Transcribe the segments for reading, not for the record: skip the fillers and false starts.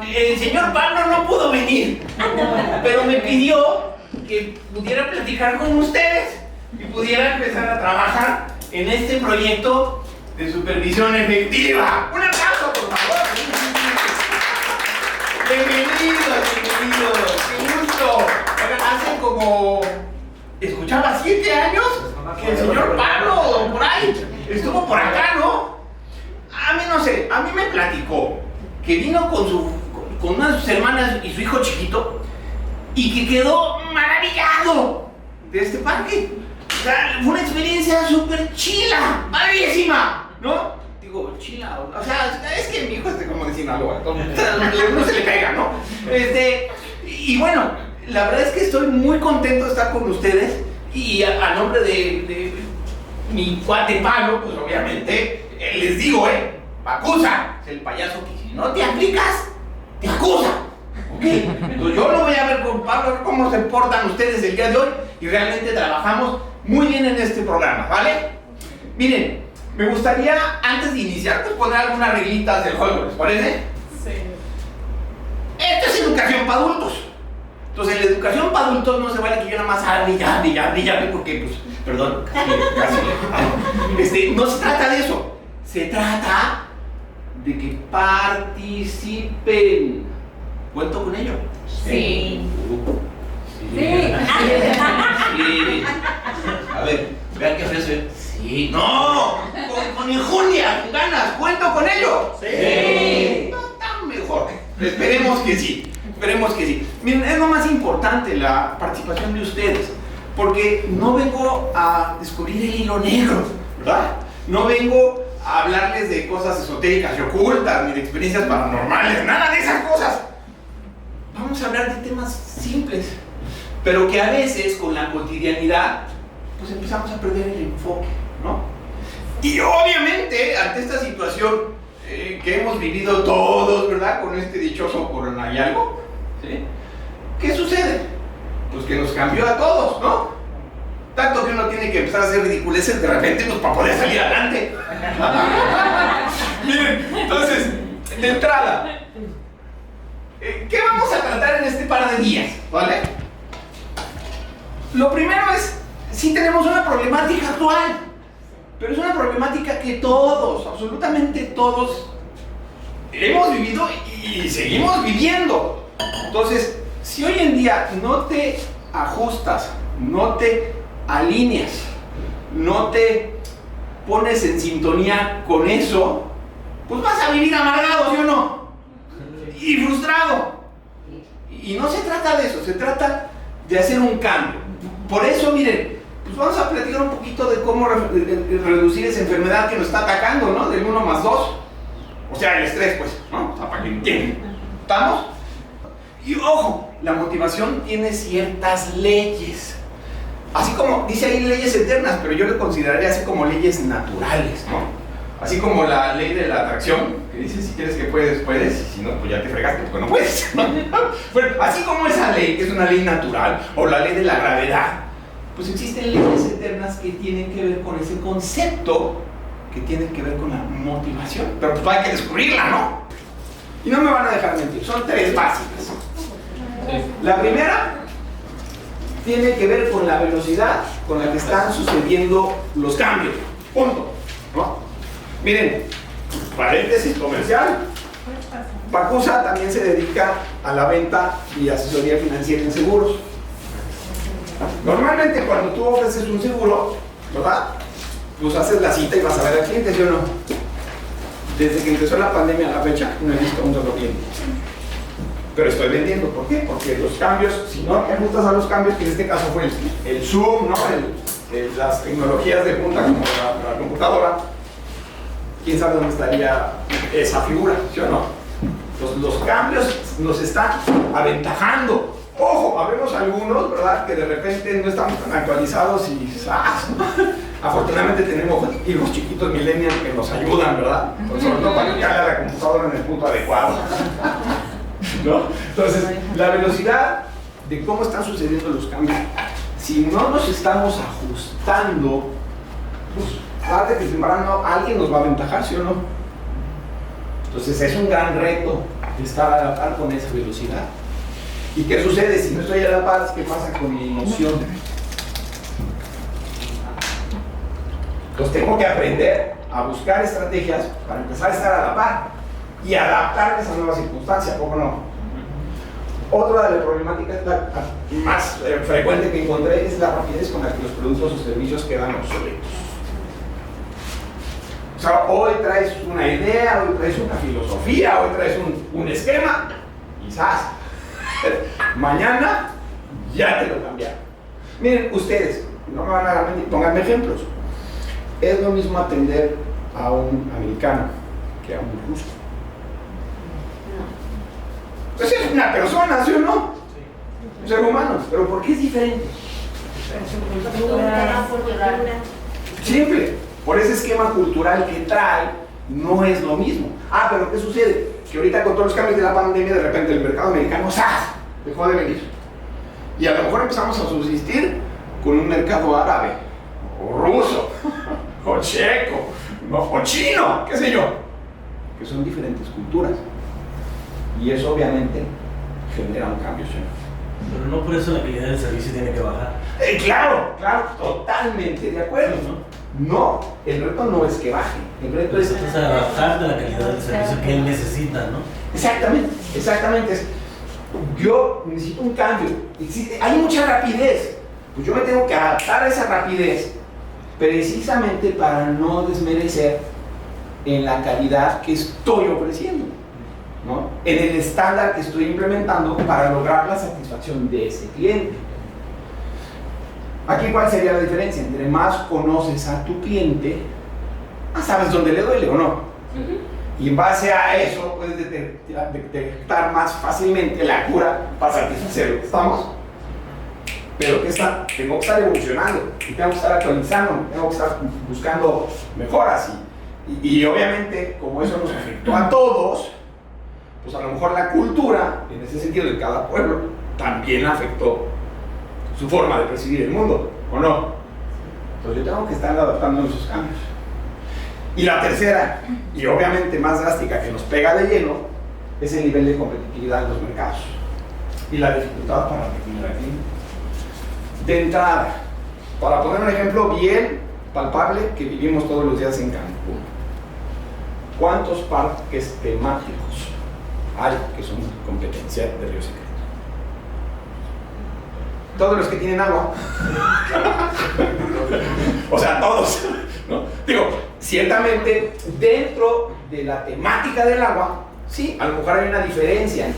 El señor Pablo no pudo venir, pero me pidió que pudiera platicar con ustedes y pudiera empezar a trabajar en este proyecto de supervisión efectiva. ¡Un aplauso, por favor! Bienvenidos, qué gusto. Oigan, hace como, escuchaba 7 años que el señor Pablo, por ahí, estuvo por acá, ¿no? A mí no sé, a mí me platicó que vino con una de sus hermanas y su hijo chiquito y que quedó maravillado de este parque. O sea, fue una experiencia súper chila, padrísima, ¿no? Digo, chila, o sea, es que mi hijo es como de Sinaloa, no se le pega, ¿no? Y bueno, la verdad es que estoy muy contento de estar con ustedes y a nombre de mi cuate Pablo, pues obviamente, les digo, Pacusa, es el payaso que si no te aplicas, te acusa. ¿Ok? Entonces yo lo voy a ver con Pablo, a ver cómo se portan ustedes el día de hoy y realmente trabajamos muy bien en este programa, ¿vale? Miren, me gustaría antes de iniciar pues poner algunas reglitas del juego, ¿les parece? Sí. Esto es educación para adultos. Entonces en la educación para adultos no se vale que yo nada más hable, porque pues, perdón, casi. No se trata de eso. Se trata de que participen. ¿Cuento con ello? Sí. Sí. Sí. A ver, vean qué ofrece. Sí. No, con enjundia, con ganas. ¿Cuento con ello? Sí. No, tan mejor. Esperemos que sí. Esperemos que sí. Miren, es lo más importante la participación de ustedes. Porque no vengo a descubrir el hilo negro, ¿verdad? No vengo a hablarles de cosas esotéricas y ocultas, ni de experiencias paranormales, nada de esas cosas. Vamos a hablar de temas simples, pero que a veces con la cotidianidad pues empezamos a perder el enfoque, ¿no? Y obviamente ante esta situación que hemos vivido todos, ¿verdad? Con este dichoso corona y algo, ¿sí? ¿Qué sucede? Pues que nos cambió a todos, ¿no? Tanto que uno tiene que empezar a hacer ridiculeces de repente pues, para poder salir adelante. Miren, entonces, de entrada, ¿qué vamos a tratar en este par de días? ¿Vale? Lo primero es, sí tenemos una problemática actual, pero es una problemática que todos, absolutamente todos, hemos vivido y seguimos viviendo. Entonces, si hoy en día no te ajustas, no te alineas, no te pones en sintonía con eso, pues vas a vivir amargado, ¿sí o no? Y frustrado. Y no se trata de eso, se trata de hacer un cambio. Por eso, miren, pues vamos a platicar un poquito de cómo reducir esa enfermedad que nos está atacando, ¿no? Del 1 más 2. O sea, el estrés, pues, ¿no? O sea, para que entiendan. ¿Estamos? Y ojo, la motivación tiene ciertas leyes. Así como dice ahí leyes eternas, pero yo lo consideraría así como leyes naturales, ¿no? Así como la ley de la atracción, que dice si quieres que puedes, puedes, y si no, pues ya te fregaste porque no puedes, ¿no? Bueno, así como esa ley, que es una ley natural, o la ley de la gravedad, pues existen leyes eternas que tienen que ver con ese concepto, que tienen que ver con la motivación, pero pues hay que descubrirla, ¿no? Y no me van a dejar mentir, son 3 básicas. La primera tiene que ver con la velocidad con la que están sucediendo los cambios. Punto. ¿No? Miren, paréntesis comercial. Pacusa también se dedica a la venta y asesoría financiera en seguros. Normalmente cuando tú ofreces un seguro, ¿verdad? Pues haces la cita y vas a ver al cliente, ¿sí o no? Desde que empezó la pandemia a la fecha, no he visto un solo cliente. Pero estoy vendiendo, ¿por qué? Porque los cambios, si no te ajustas a los cambios, que en este caso fue el Zoom, ¿no? Las tecnologías de punta como la computadora, quién sabe dónde estaría esa figura, ¿sí o no? Los cambios nos están aventajando. Ojo, habemos algunos, ¿verdad? Que de repente no estamos tan actualizados y ¡zas! Afortunadamente tenemos hijos chiquitos millennials que nos ayudan, ¿verdad? Pues sobre todo para que haga la computadora en el punto adecuado, ¿no? Entonces, la velocidad de cómo están sucediendo los cambios, si no nos estamos ajustando, pues tarde que temprano alguien nos va a aventajar, ¿sí o no? Entonces es un gran reto de estar a la par con esa velocidad. ¿Y qué sucede si no estoy a la par? ¿Qué pasa con mi emoción? Entonces tengo que aprender a buscar estrategias para empezar a estar a la par y adaptarme a esa nueva circunstancia, ¿cómo no? Otra de las problemáticas más frecuente que encontré es la rapidez con la que los productos o servicios quedan obsoletos. O sea, hoy traes una idea, hoy traes una filosofía, hoy traes un esquema, quizás mañana ya te lo cambiaron. Miren, ustedes, no me van a mentir, pónganme ejemplos. Es lo mismo atender a un americano que a un ruso. Pues es una persona, ¿sí o no? Un ser humano, pero ¿por qué es diferente? Simple, por ese esquema cultural que trae, no es lo mismo. Ah, pero ¿qué sucede? Que ahorita con todos los cambios de la pandemia, de repente el mercado americano ¡zas!, dejó de venir. Y a lo mejor empezamos a subsistir con un mercado árabe, o ruso, o checo, o chino, qué sé yo, que son diferentes culturas. Y eso obviamente genera un cambio, ¿sí? Pero no por eso la calidad del servicio tiene que bajar. Claro, totalmente de acuerdo, ¿no? No, el reto no es que baje, el reto es bajar de la calidad del servicio que él necesita, ¿no? Exactamente. Yo necesito un cambio. Hay mucha rapidez. Pues yo me tengo que adaptar a esa rapidez precisamente para no desmerecer en la calidad que estoy ofreciendo, ¿no? En el estándar que estoy implementando para lograr la satisfacción de ese cliente. Aquí, ¿cuál sería la diferencia? Entre más conoces a tu cliente, más sabes dónde le duele o no. Y en base a eso puedes detectar más fácilmente la cura para satisfacerlo. ¿Estamos? Pero tengo que estar evolucionando, y tengo que estar actualizando, tengo que estar buscando mejoras. Y obviamente, como eso nos afectó a todos, pues a lo mejor la cultura, en ese sentido de cada pueblo, también afectó su forma de percibir el mundo, ¿o no? Entonces yo tengo que estar adaptando a esos cambios. Y la tercera, y obviamente más drástica, que nos pega de lleno, es el nivel de competitividad en los mercados y la dificultad para retener al cliente. De entrada, para poner un ejemplo bien palpable que vivimos todos los días en Cancún, ¿cuántos parques temáticos hay que son competencia de Río Secreto? Todos los que tienen agua. O sea, todos, ¿no? Digo, ciertamente dentro de la temática del agua, sí, a lo mejor hay una diferencia,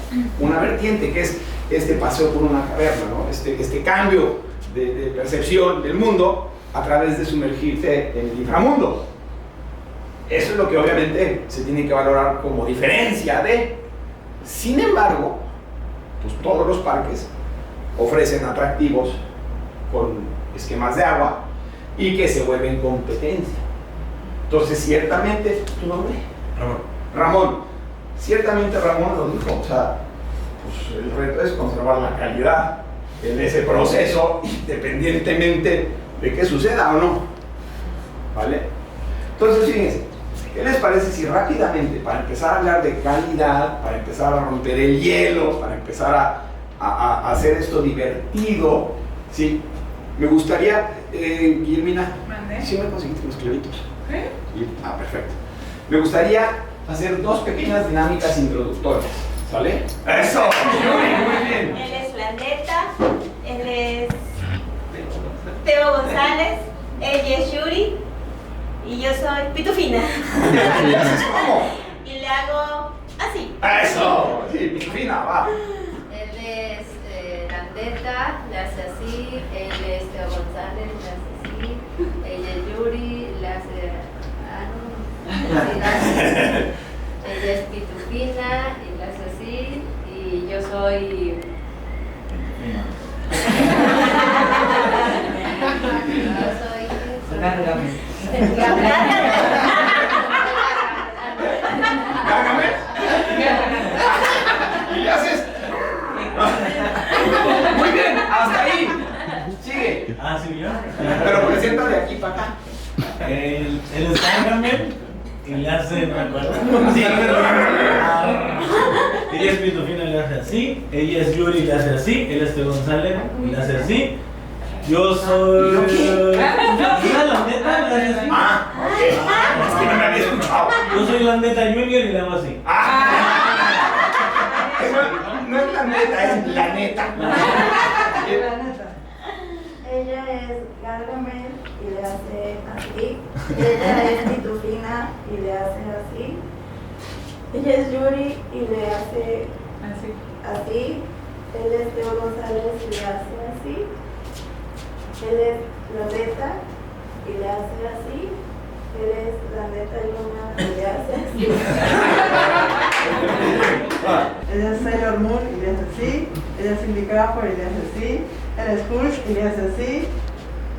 una vertiente que es este paseo por una caverna, ¿no? Este cambio de percepción del mundo a través de sumergirse en el inframundo. Eso es lo que obviamente se tiene que valorar como diferencia de. Sin embargo, pues todos los parques ofrecen atractivos con esquemas de agua y que se vuelven competencia. Entonces, ciertamente, ¿tu nombre? Ramón. Ciertamente Ramón lo dijo, o sea, pues el reto es conservar la calidad en ese proceso, independientemente de que suceda o no. ¿Vale? Entonces, fíjense, ¿qué les parece si rápidamente, para empezar a hablar de calidad, para empezar a romper el hielo, para empezar a hacer esto divertido, ¿sí? Me gustaría, Guillermina, ¿sí me conseguiste los clavitos? ¿Sí? Ah, perfecto. Me gustaría hacer dos pequeñas dinámicas introductorias, ¿sale? ¡Eso! Muy bien. Él es Landeta, él es Teo González, ella es Yuri y yo soy Pitufina. ¿Cómo? Y le hago así. ¡Eso! Sí, Pitufina, va. Él es Landeta, le hace así, él es Teo González, le hace así, ella es Yuri, le hace ella es Pitufina y le hace así, y yo soy Gárgame. ¿Y le haces? Muy bien, hasta ahí. Sigue. Ah, sí, yo. Pero presenta de aquí para acá. Él es Gargamel y le hace, no me acuerdo. Sí. Ella es Pitufina y le hace así. Ella es Yuri y le hace así. Él es Teo González y le hace así. Yo soy. ¿Yo qué? La neta le hace así. Ah, ok. Es que no me había escuchado. Yo soy la neta Junior y le hago así. No es la neta, es la neta. Ella es Gargamel y le hace así. Ella es Pitufina y le hace así. Ella es Yuri y le hace así. Él es Teo González y le hace así. Él es Landeta y le hace así. Él es Landeta Luna y le hace así. Ella es Sailor Moon y le hace así. Ella es Cindy Crawford y le hace así. Él es Hulk y le hace así.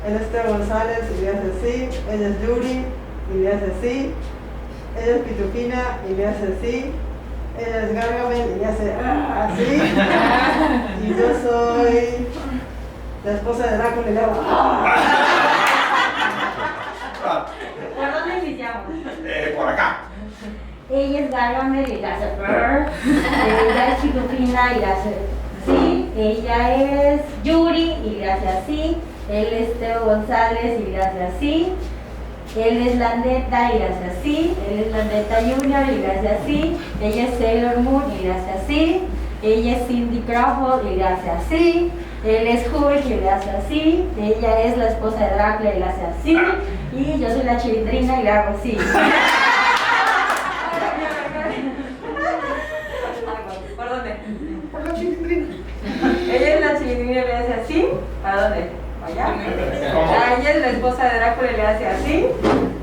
Él es Teo González y le hace así. Ella es Yuri y le hace así. Ella es Pitufina y le hace así. Ella es Gargamel y le hace así. Y yo soy la esposa de Drácula y le hago ¿Por dónde iniciamos? Por acá. Ella es Gargamel y le hace brr. Ella es Pitufina y le hace así. Ella es Yuri y le hace así. Él es Teo González y le hace así. Él es Landeta y le hace así. Él es Landeta Junior y le hace así. Ella es Sailor Moon y le hace así. Ella es Cindy Crawford y le hace así. Él es Hulk y le hace así. Ella es la esposa de Drácula y le hace así. Y yo soy la Chilindrina y le hago así. ¿Por dónde? Por la chilindrina. Ella es la Chilindrina y le hace así. ¿Para dónde? ¿Allá? Ella es la esposa de Drácula y le hace así.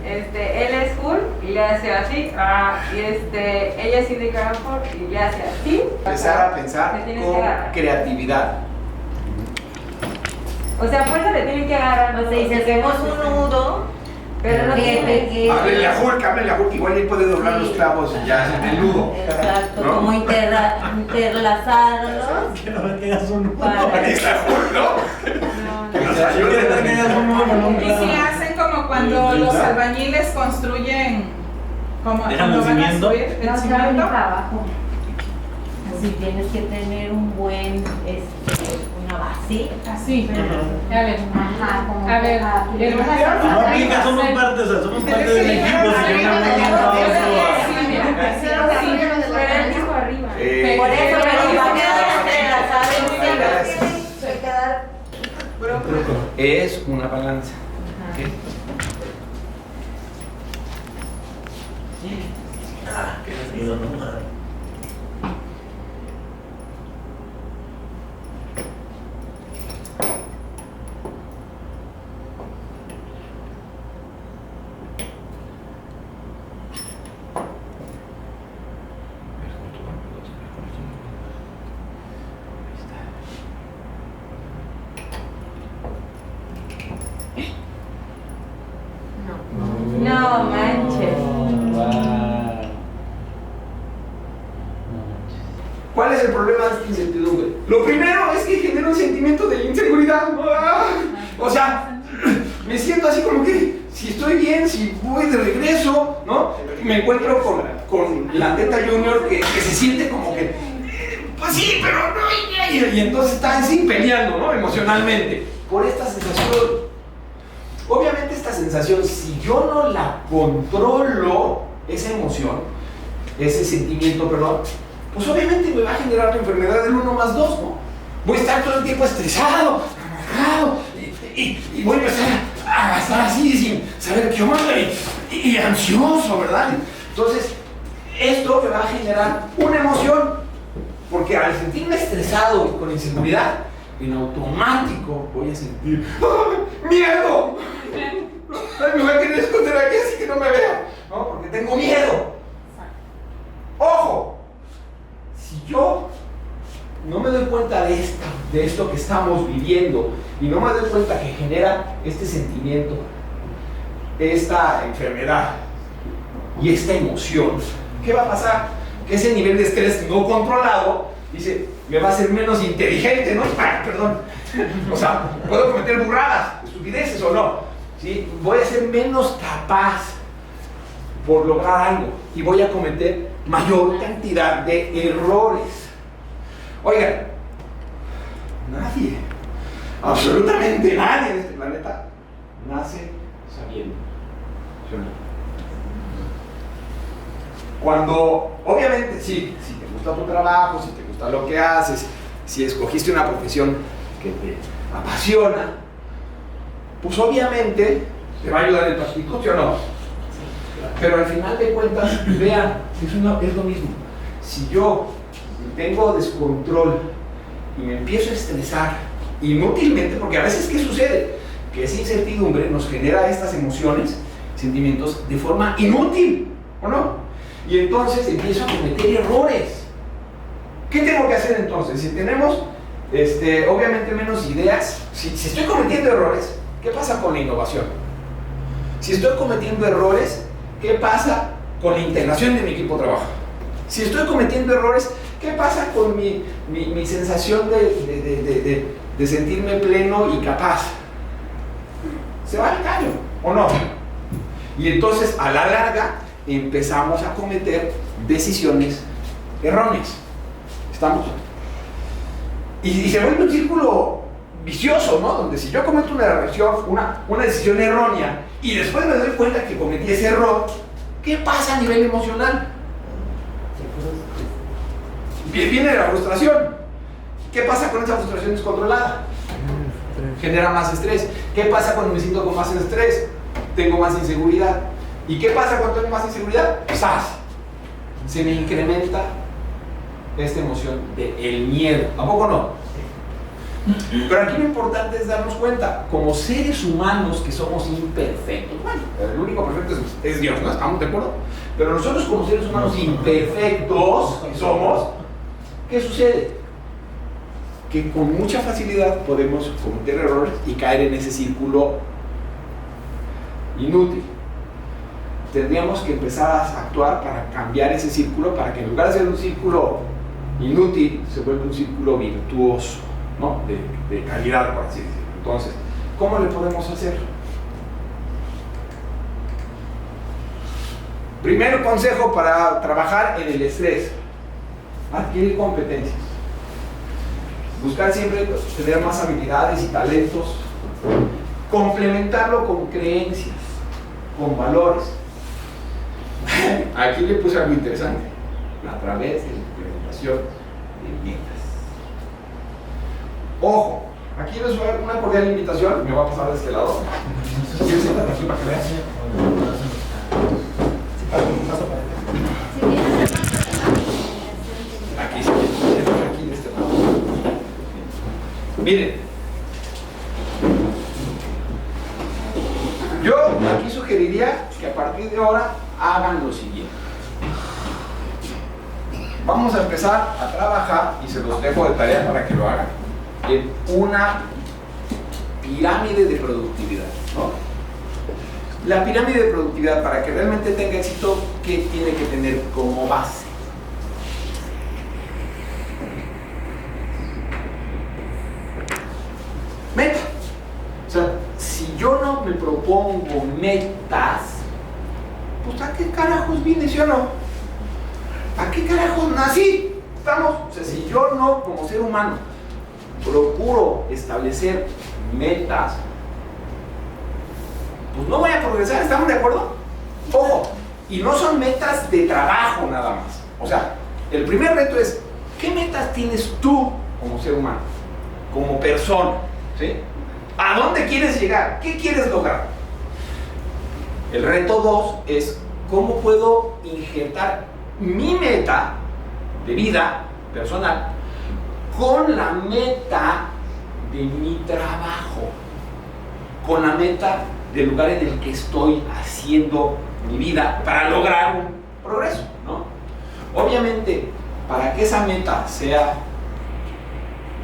Él es Hulk y le hace así. Ella es Cindy Crawford y le hace así. Empezar a pensar Te tienes que con agarrar. creatividad. O sea, a fuerza le tienen que agarrar. No sé, y si hacemos un nudo, pero no tiene. Háblele a Hulk, igual él puede doblar los clavos y ya hacen el nudo. Exacto, ¿no? como interlazarlos. Que no me quedas un nudo. Aquí está Hulk, ¿no? Que nos Yo ayude. quiero que quedas un nudo con un Y si clavo. hacen como cuando los albañiles construyen, como ¿Dejan cuando el van a cimiento? subir el No, cimiento. para abajo. Así tienes que tener un buen, una base. Así. A ver. Ajá, como A ver, que- el No aplica, somos parte, o sea, somos parte del equipo. Si yo me meto a otro. Pero él dijo arriba. Por eso, pero va a quedar entrelazado en Se va a quedar Es una balanza. ¿Ok? Qué decido, ¿no? No manches. ¿Cuál es el problema de esta incertidumbre? Lo primero es que genera un sentimiento de inseguridad. O sea, me siento así como que si estoy bien, si voy de regreso, ¿no? Me encuentro con Landeta Junior que se siente como que, pues sí, pero no, y entonces está así peleando, ¿no? Emocionalmente, por esta sensación. Obviamente esta sensación, si yo no la controlo, esa emoción, ese sentimiento, perdón, pues obviamente me va a generar la enfermedad del 1 más 2, ¿no? Voy a estar todo el tiempo estresado, enojado, y voy a empezar a estar así sin saber qué onda y ansioso, ¿verdad? Entonces, esto me va a generar una emoción, porque al sentirme estresado y con inseguridad, en automático voy a sentir ¡miedo! Ay, me voy a querer esconder aquí así que no me vea, ¿no? Porque tengo miedo. ¡Ojo! Si yo no me doy cuenta de esto que estamos viviendo y no me doy cuenta que genera este sentimiento, esta enfermedad y esta emoción, ¿qué va a pasar? Que ese nivel de estrés no controlado, dice, me va a hacer menos inteligente, ¿no? Ah, perdón. O sea, puedo cometer burradas, estupideces o no, ¿sí? Voy a ser menos capaz por lograr algo y voy a cometer mayor cantidad de errores. Oigan, nadie, absolutamente nadie en este planeta nace sabiendo. ¿Sí o no? Cuando, obviamente, sí, si te gusta tu trabajo, si te gusta lo que haces, si escogiste una profesión que te apasiona, pues obviamente te va a ayudar el pastito, ¿sí o no? Pero al final de cuentas, vean, es lo mismo. Si yo tengo descontrol y me empiezo a estresar inútilmente, porque a veces, ¿qué sucede? Que esa incertidumbre nos genera estas emociones, sentimientos de forma inútil, ¿o no? Y entonces empiezo a cometer errores. ¿Qué tengo que hacer entonces? Si tenemos, obviamente, menos ideas, si estoy cometiendo errores, ¿qué pasa con la innovación? Si estoy cometiendo errores, ¿qué pasa con la integración de mi equipo de trabajo? Si estoy cometiendo errores, ¿qué pasa con mi sensación de sentirme pleno y capaz? Se va al caño, ¿o no? Y entonces, a la larga, empezamos a cometer decisiones erróneas. ¿Estamos? Y se vuelve un círculo vicioso, ¿no? Donde si yo cometo una decisión errónea y después me doy cuenta que cometí ese error, ¿qué pasa a nivel emocional? Viene la frustración. ¿Qué pasa con esa frustración descontrolada? Genera más estrés. ¿Qué pasa cuando me siento con más estrés? Tengo más inseguridad. ¿Y qué pasa cuando tengo más inseguridad? ¡Zas! Se me incrementa esta emoción del miedo. ¿A poco no? Pero aquí lo importante es darnos cuenta, como seres humanos que somos imperfectos. Bueno, el único perfecto es Dios, ¿no? ¿Estamos de acuerdo? Pero nosotros como seres humanos imperfectos que somos, ¿qué sucede? Que con mucha facilidad podemos cometer errores y caer en ese círculo inútil. Tendríamos que empezar a actuar para cambiar ese círculo, para que en lugar de ser un círculo inútil, se vuelva un círculo virtuoso, ¿no? De calidad, por así decirlo. Entonces, ¿cómo le podemos hacer? Primer consejo para trabajar en el estrés: adquirir competencias. Buscar siempre tener más habilidades y talentos. Complementarlo con creencias, con valores. Aquí le puse algo interesante: a través de la implementación de metas. Ojo, aquí les voy a dar una cordial invitación. Me voy a pasar de este lado. ¿Quieres sentar aquí para que veas? Aquí sí, aquí de este lado. Miren, yo aquí sugeriría que a partir de ahora hagan lo siguiente. Vamos a empezar a trabajar, y se los dejo de tarea para que lo hagan, en una pirámide de productividad, ¿no? La pirámide de productividad, para que realmente tenga éxito, ¿qué tiene que tener como base? Meta. O sea, si yo no me propongo metas, pues ¿a qué carajos vine, sí o no? ¿A qué carajos nací? ¿Estamos? O sea, si yo no, como ser humano, procuro establecer metas, pues no voy a progresar. ¿Estamos de acuerdo? Ojo, y no son metas de trabajo nada más. O sea, el primer reto es: ¿qué metas tienes tú como ser humano, como persona? ¿Sí? ¿A dónde quieres llegar? ¿Qué quieres lograr? El reto 2 es: ¿cómo puedo injertar mi meta de vida personal con la meta de mi trabajo, con la meta del lugar en el que estoy haciendo mi vida para lograr un progreso, ¿no? Obviamente, para que esa meta sea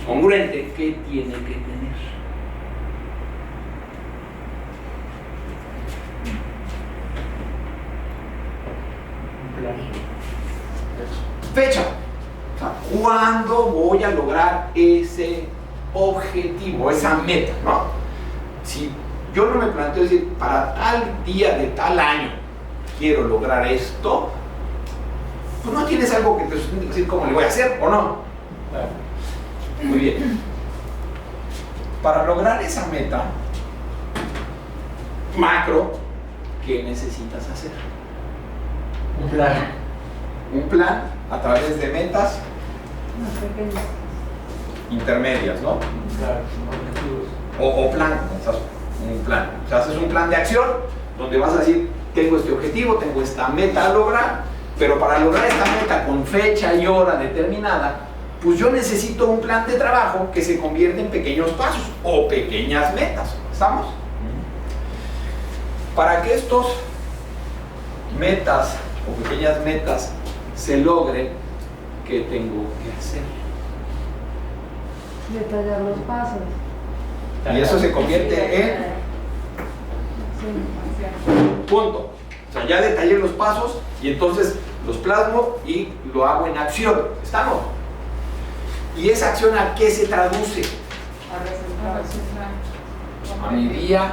congruente, ¿qué tiene que tener? Fecha. O sea, ¿cuándo voy a lograr ese objetivo, esa meta, ¿no? Si yo no me planteo decir, para tal día de tal año quiero lograr esto, pues no tienes algo que te sustente decir cómo le voy a hacer, ¿o no? Muy bien. Para lograr esa meta macro, ¿qué necesitas hacer? Un plan. Un plan a través de metas intermedias, ¿no? Claro, objetivos. O plan, un plan. O sea, haces un plan de acción donde vas a decir, tengo este objetivo, tengo esta meta a lograr, pero para lograr esta meta con fecha y hora determinada, pues yo necesito un plan de trabajo que se convierte en pequeños pasos o pequeñas metas. ¿Estamos? Para que estos metas o pequeñas metas se logren, ¿qué tengo que hacer? Detallar los pasos. Y eso se convierte en punto. O sea, ya detallé los pasos y entonces los plasmo y lo hago en acción. ¿Estamos? ¿Y esa acción a qué se traduce? A mi día.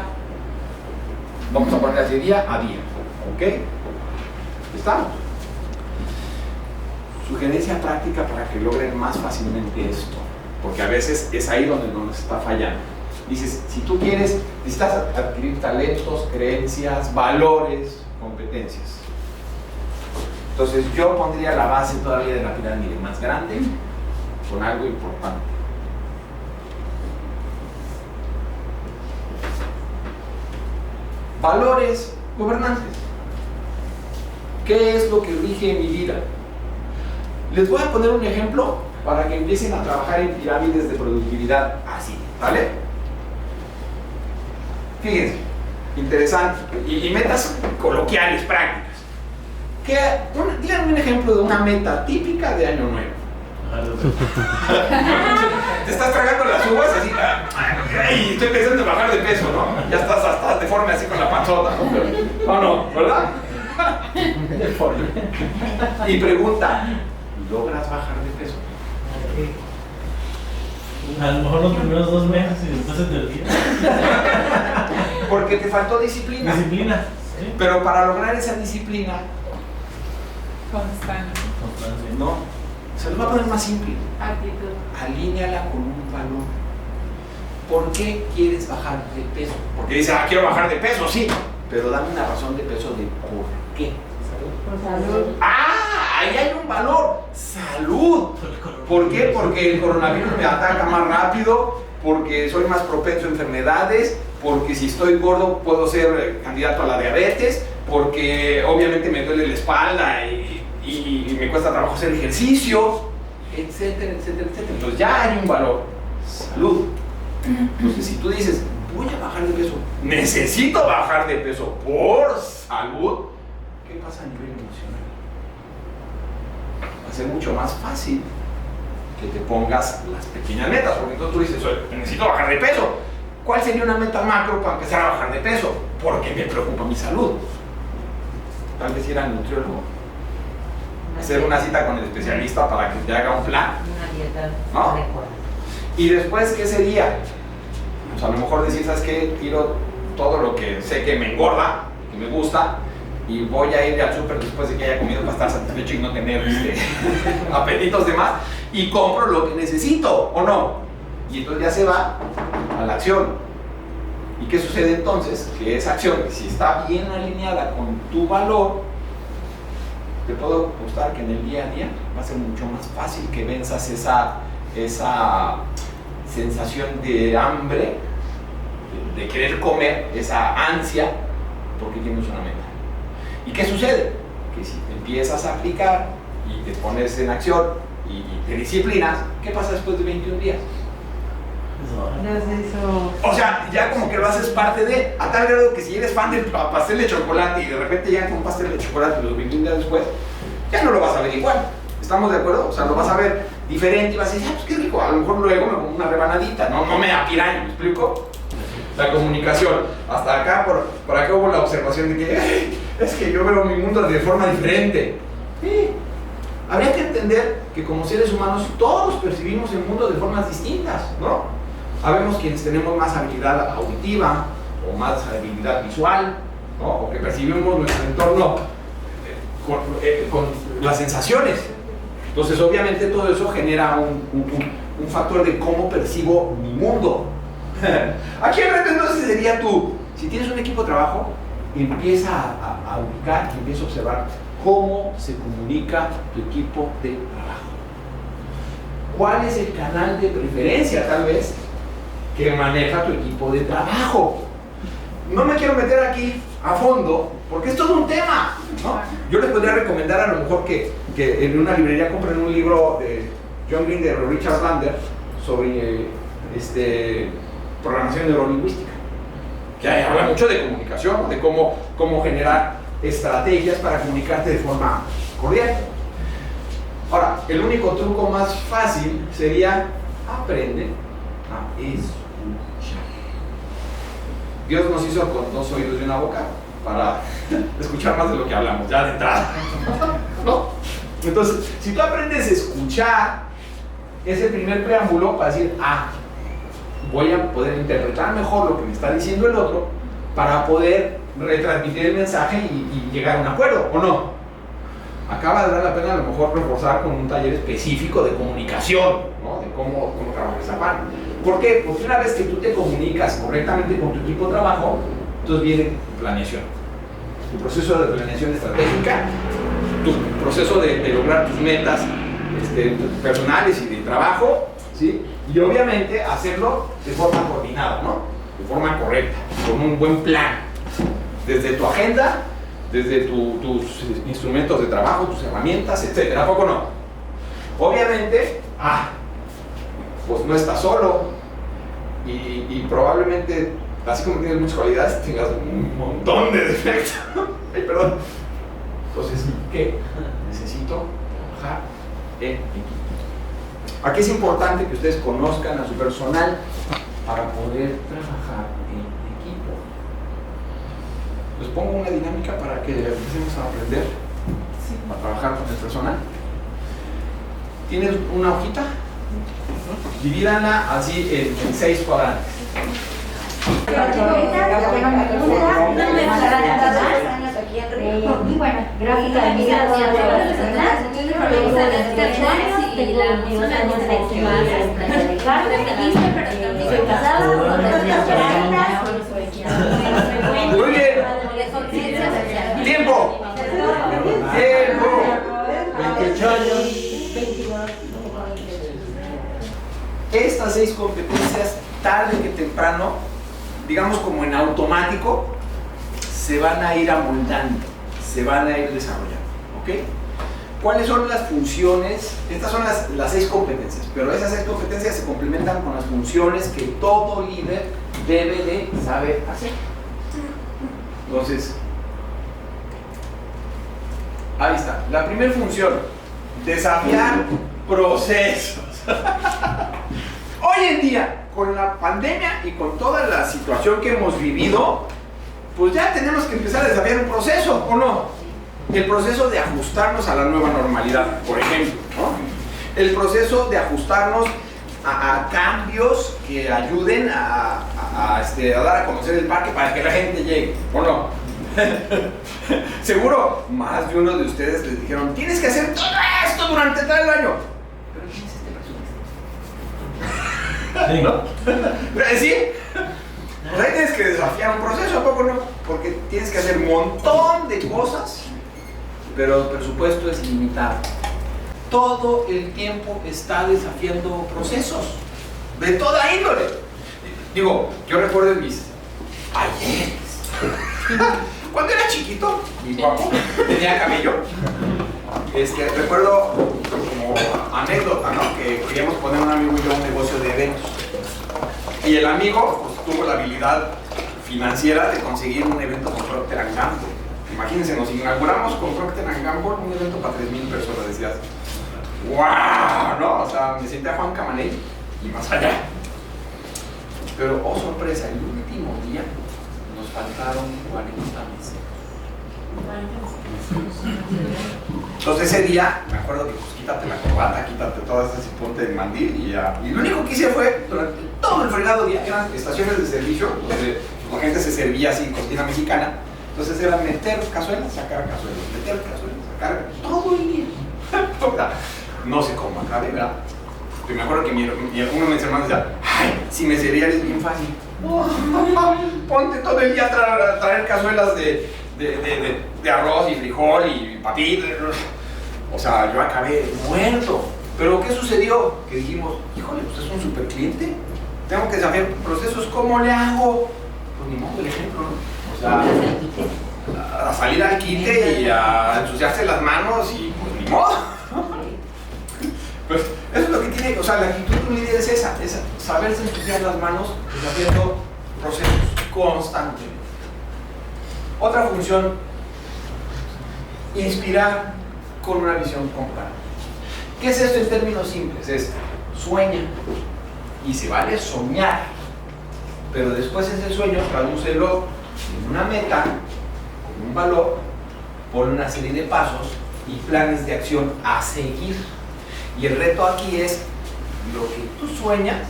Vamos a poner así, día a día. ¿Ok? ¿Estamos? Sugerencia práctica para que logren más fácilmente esto. Porque a veces es ahí donde nos está fallando. Dices, si tú quieres, necesitas adquirir talentos, creencias, valores, competencias. Entonces yo pondría la base todavía de la pirámide más grande con algo importante. Valores gobernantes. ¿Qué es lo que rige mi vida? Les voy a poner un ejemplo para que empiecen a trabajar en pirámides de productividad así, ¿vale? Fíjense, interesante. Y metas coloquiales, prácticas. Díganme un ejemplo de una meta típica de Año Nuevo. Te estás tragando las uvas así, ay, estoy pensando en bajar de peso, ¿no? Ya estás hasta deforme así con la panzota, ¿no? ¿O no? ¿Verdad? Deforme. Y pregunta, ¿logras bajar de peso? A lo mejor los primeros 2 meses y después se te olvida. Porque te faltó disciplina. Disciplina. ¿Sí? Pero para lograr esa disciplina, Constante. no, se lo voy a poner más simple. Actitud. Alíneala con un valor. ¿Por qué quieres bajar de peso? Porque dices, quiero bajar de peso, sí, pero dame una razón de peso de por qué. Por salud. Ahí hay un valor, salud. ¿Por qué? Porque el coronavirus me ataca más rápido, porque soy más propenso a enfermedades, porque si estoy gordo puedo ser candidato a la diabetes, porque obviamente me duele la espalda y me cuesta trabajo hacer ejercicio, etcétera, etcétera, etcétera. Entonces ya hay un valor, salud. Entonces si tú dices, voy a bajar de peso, necesito bajar de peso por salud, ¿qué pasa a nivel emocional? Va a ser mucho más fácil que te pongas las pequeñas metas, porque entonces tú dices, oye, necesito bajar de peso. ¿Cuál sería una meta macro para empezar a bajar de peso? Porque me preocupa mi salud. Tal vez ir al nutriólogo, hacer una cita con el especialista para que te haga un plan, Una dieta ¿no? adecuada. Y después, ¿qué sería? Pues a lo mejor decir, ¿sabes qué? Tiro todo lo que sé que me engorda, que me gusta, y voy a ir al súper después de que haya comido para estar satisfecho y no tener apetitos de más, y compro lo que necesito, ¿o no? Y entonces ya se va a la acción. ¿Y qué sucede entonces? Que esa acción, si está bien alineada con tu valor, te puedo apostar que en el día a día va a ser mucho más fácil que venzas esa sensación de hambre, de querer comer, esa ansia, porque tienes una meta. ¿Y qué sucede? Que si te empiezas a aplicar y te pones en acción y te disciplinas, ¿qué pasa después de 21 días? Ya se hizo. O sea, ya como que lo haces parte de, a tal grado que si eres fan del pastel de chocolate y de repente llegan con un pastel de chocolate los 21 días después, ya no lo vas a ver igual. ¿Estamos de acuerdo? O sea, lo vas a ver diferente y vas a decir, pues qué rico, a lo mejor luego me como una rebanadita, no me da piraña, ¿me explico? La comunicación. Hasta acá, por acá hubo la observación de que es que yo veo mi mundo de forma diferente. Sí. Habría que entender que como seres humanos todos percibimos el mundo de formas distintas, ¿no? Habemos quienes tenemos más habilidad auditiva o más habilidad visual, ¿no? O que percibimos nuestro entorno con las sensaciones. Entonces, obviamente, todo eso genera un factor de cómo percibo mi mundo. Aquí el reto entonces sería tú, si tienes un equipo de trabajo, empieza a ubicar, empieza a observar cómo se comunica tu equipo de trabajo. ¿Cuál es el canal de preferencia, tal vez, que maneja tu equipo de trabajo? No me quiero meter aquí a fondo, porque es todo un tema, ¿no? Yo les podría recomendar a lo mejor que en una librería compren un libro de John Grinder o Richard Bandler sobre programación neurolingüística, que habla mucho de comunicación, de cómo generar estrategias para comunicarte de forma cordial. Ahora, el único truco más fácil sería aprende a escuchar. Dios nos hizo con 2 oídos y una boca para escuchar más de lo que hablamos, ya de entrada, ¿no? Entonces, si tú aprendes a escuchar, es el primer preámbulo para decir, voy a poder interpretar mejor lo que me está diciendo el otro para poder retransmitir el mensaje y llegar a un acuerdo, ¿o no? Acá valdrá la pena a lo mejor reforzar con un taller específico de comunicación, ¿no? De cómo trabajar esa parte. ¿Por qué? Porque una vez que tú te comunicas correctamente con tu equipo de trabajo, entonces viene planeación. Tu proceso de planeación estratégica, tu proceso de lograr tus metas personales y de trabajo, ¿sí? Y obviamente hacerlo de forma coordinada, ¿no? De forma correcta, con un buen plan. Desde tu agenda, desde tus instrumentos de trabajo, tus herramientas, etc. ¿A poco no? Obviamente, pues no estás solo y probablemente, así como tienes muchas cualidades, tengas un montón de defectos. Ay, perdón. Entonces, ¿qué? Necesito trabajar en equipo. Aquí es importante que ustedes conozcan a su personal para poder trabajar en equipo. Les pongo una dinámica para que empecemos a aprender a trabajar con el personal. ¿Tienes una hojita? Divídanla así en 6 cuadrantes. Bueno, gráfica de Muy bien. Tiempo. 28 años. Estas 6 competencias, tarde que temprano, digamos como en automático, se van a ir amoldando, se van a ir desarrollando, ¿ok? ¿Cuáles son las funciones? Estas son las 6 competencias, pero esas 6 competencias se complementan con las funciones que todo líder debe de saber hacer. Entonces, ahí está. La primera función, desafiar procesos. Hoy en día, con la pandemia y con toda la situación que hemos vivido, pues ya tenemos que empezar a desafiar un proceso, ¿o no? El proceso de ajustarnos a la nueva normalidad, por ejemplo, ¿no? El proceso de ajustarnos a cambios que ayuden a dar a conocer el parque para que la gente llegue, ¿o no? Seguro más de uno de ustedes les dijeron, tienes que hacer todo esto durante todo el año. Pero ¿quién es este presupuesto? ¿No? ¿Sí? Pues ahí tienes que desafiar un proceso, ¿a poco no? Porque tienes que hacer un montón de cosas, pero el presupuesto es limitado. Todo el tiempo está desafiando procesos de toda índole. Digo, yo recuerdo en mis ayeres, cuando era chiquito y guapo, tenía cabello. Recuerdo como anécdota, ¿no? Que queríamos poner un amigo y yo un negocio de eventos. Y el amigo pues, tuvo la habilidad financiera de conseguir un evento con Procter & Gamble. Imagínense, nos inauguramos con Procter & Gamble un evento para 3,000 personas. Decías, ¡wow! ¿No? O sea, me senté a Juan Camaney y más allá. Pero, oh sorpresa, el último día nos faltaron 40 meses. Entonces ese día, me acuerdo que pues quítate la corbata, quítate todas esas y ponte el mandil y ya. Y lo único que hice fue, durante todo el fregado día, eran estaciones de servicio, donde la gente se servía así, cocina mexicana. Entonces era meter cazuelas, sacar cazuelas, meter cazuelas, sacar todo el día. sea, no sé cómo acabé, ¿verdad? Pero me acuerdo que uno de mis hermanos decía, ay, si me cereal es bien fácil. Ponte todo el día a traer cazuelas de arroz y frijol y papitas. O sea, yo acabé muerto. Pero ¿qué sucedió? Que dijimos, híjole, usted es un super cliente. Tengo que desafiar procesos, ¿cómo le hago? Pues ni modo, el ejemplo, ¿no? O sea, a salir al quite y a ensuciarse las manos y pues ni modo. Pues eso es lo que tiene, o sea, la actitud de un líder es esa, saberse ensuciar las manos desafiando procesos constantemente. Otra función, inspirar con una visión completa. ¿Qué es esto en términos simples? Es sueña y se vale soñar, pero después ese sueño tradúcelo en una meta, con un valor, pon una serie de pasos y planes de acción a seguir. Y el reto aquí es lo que tú sueñas,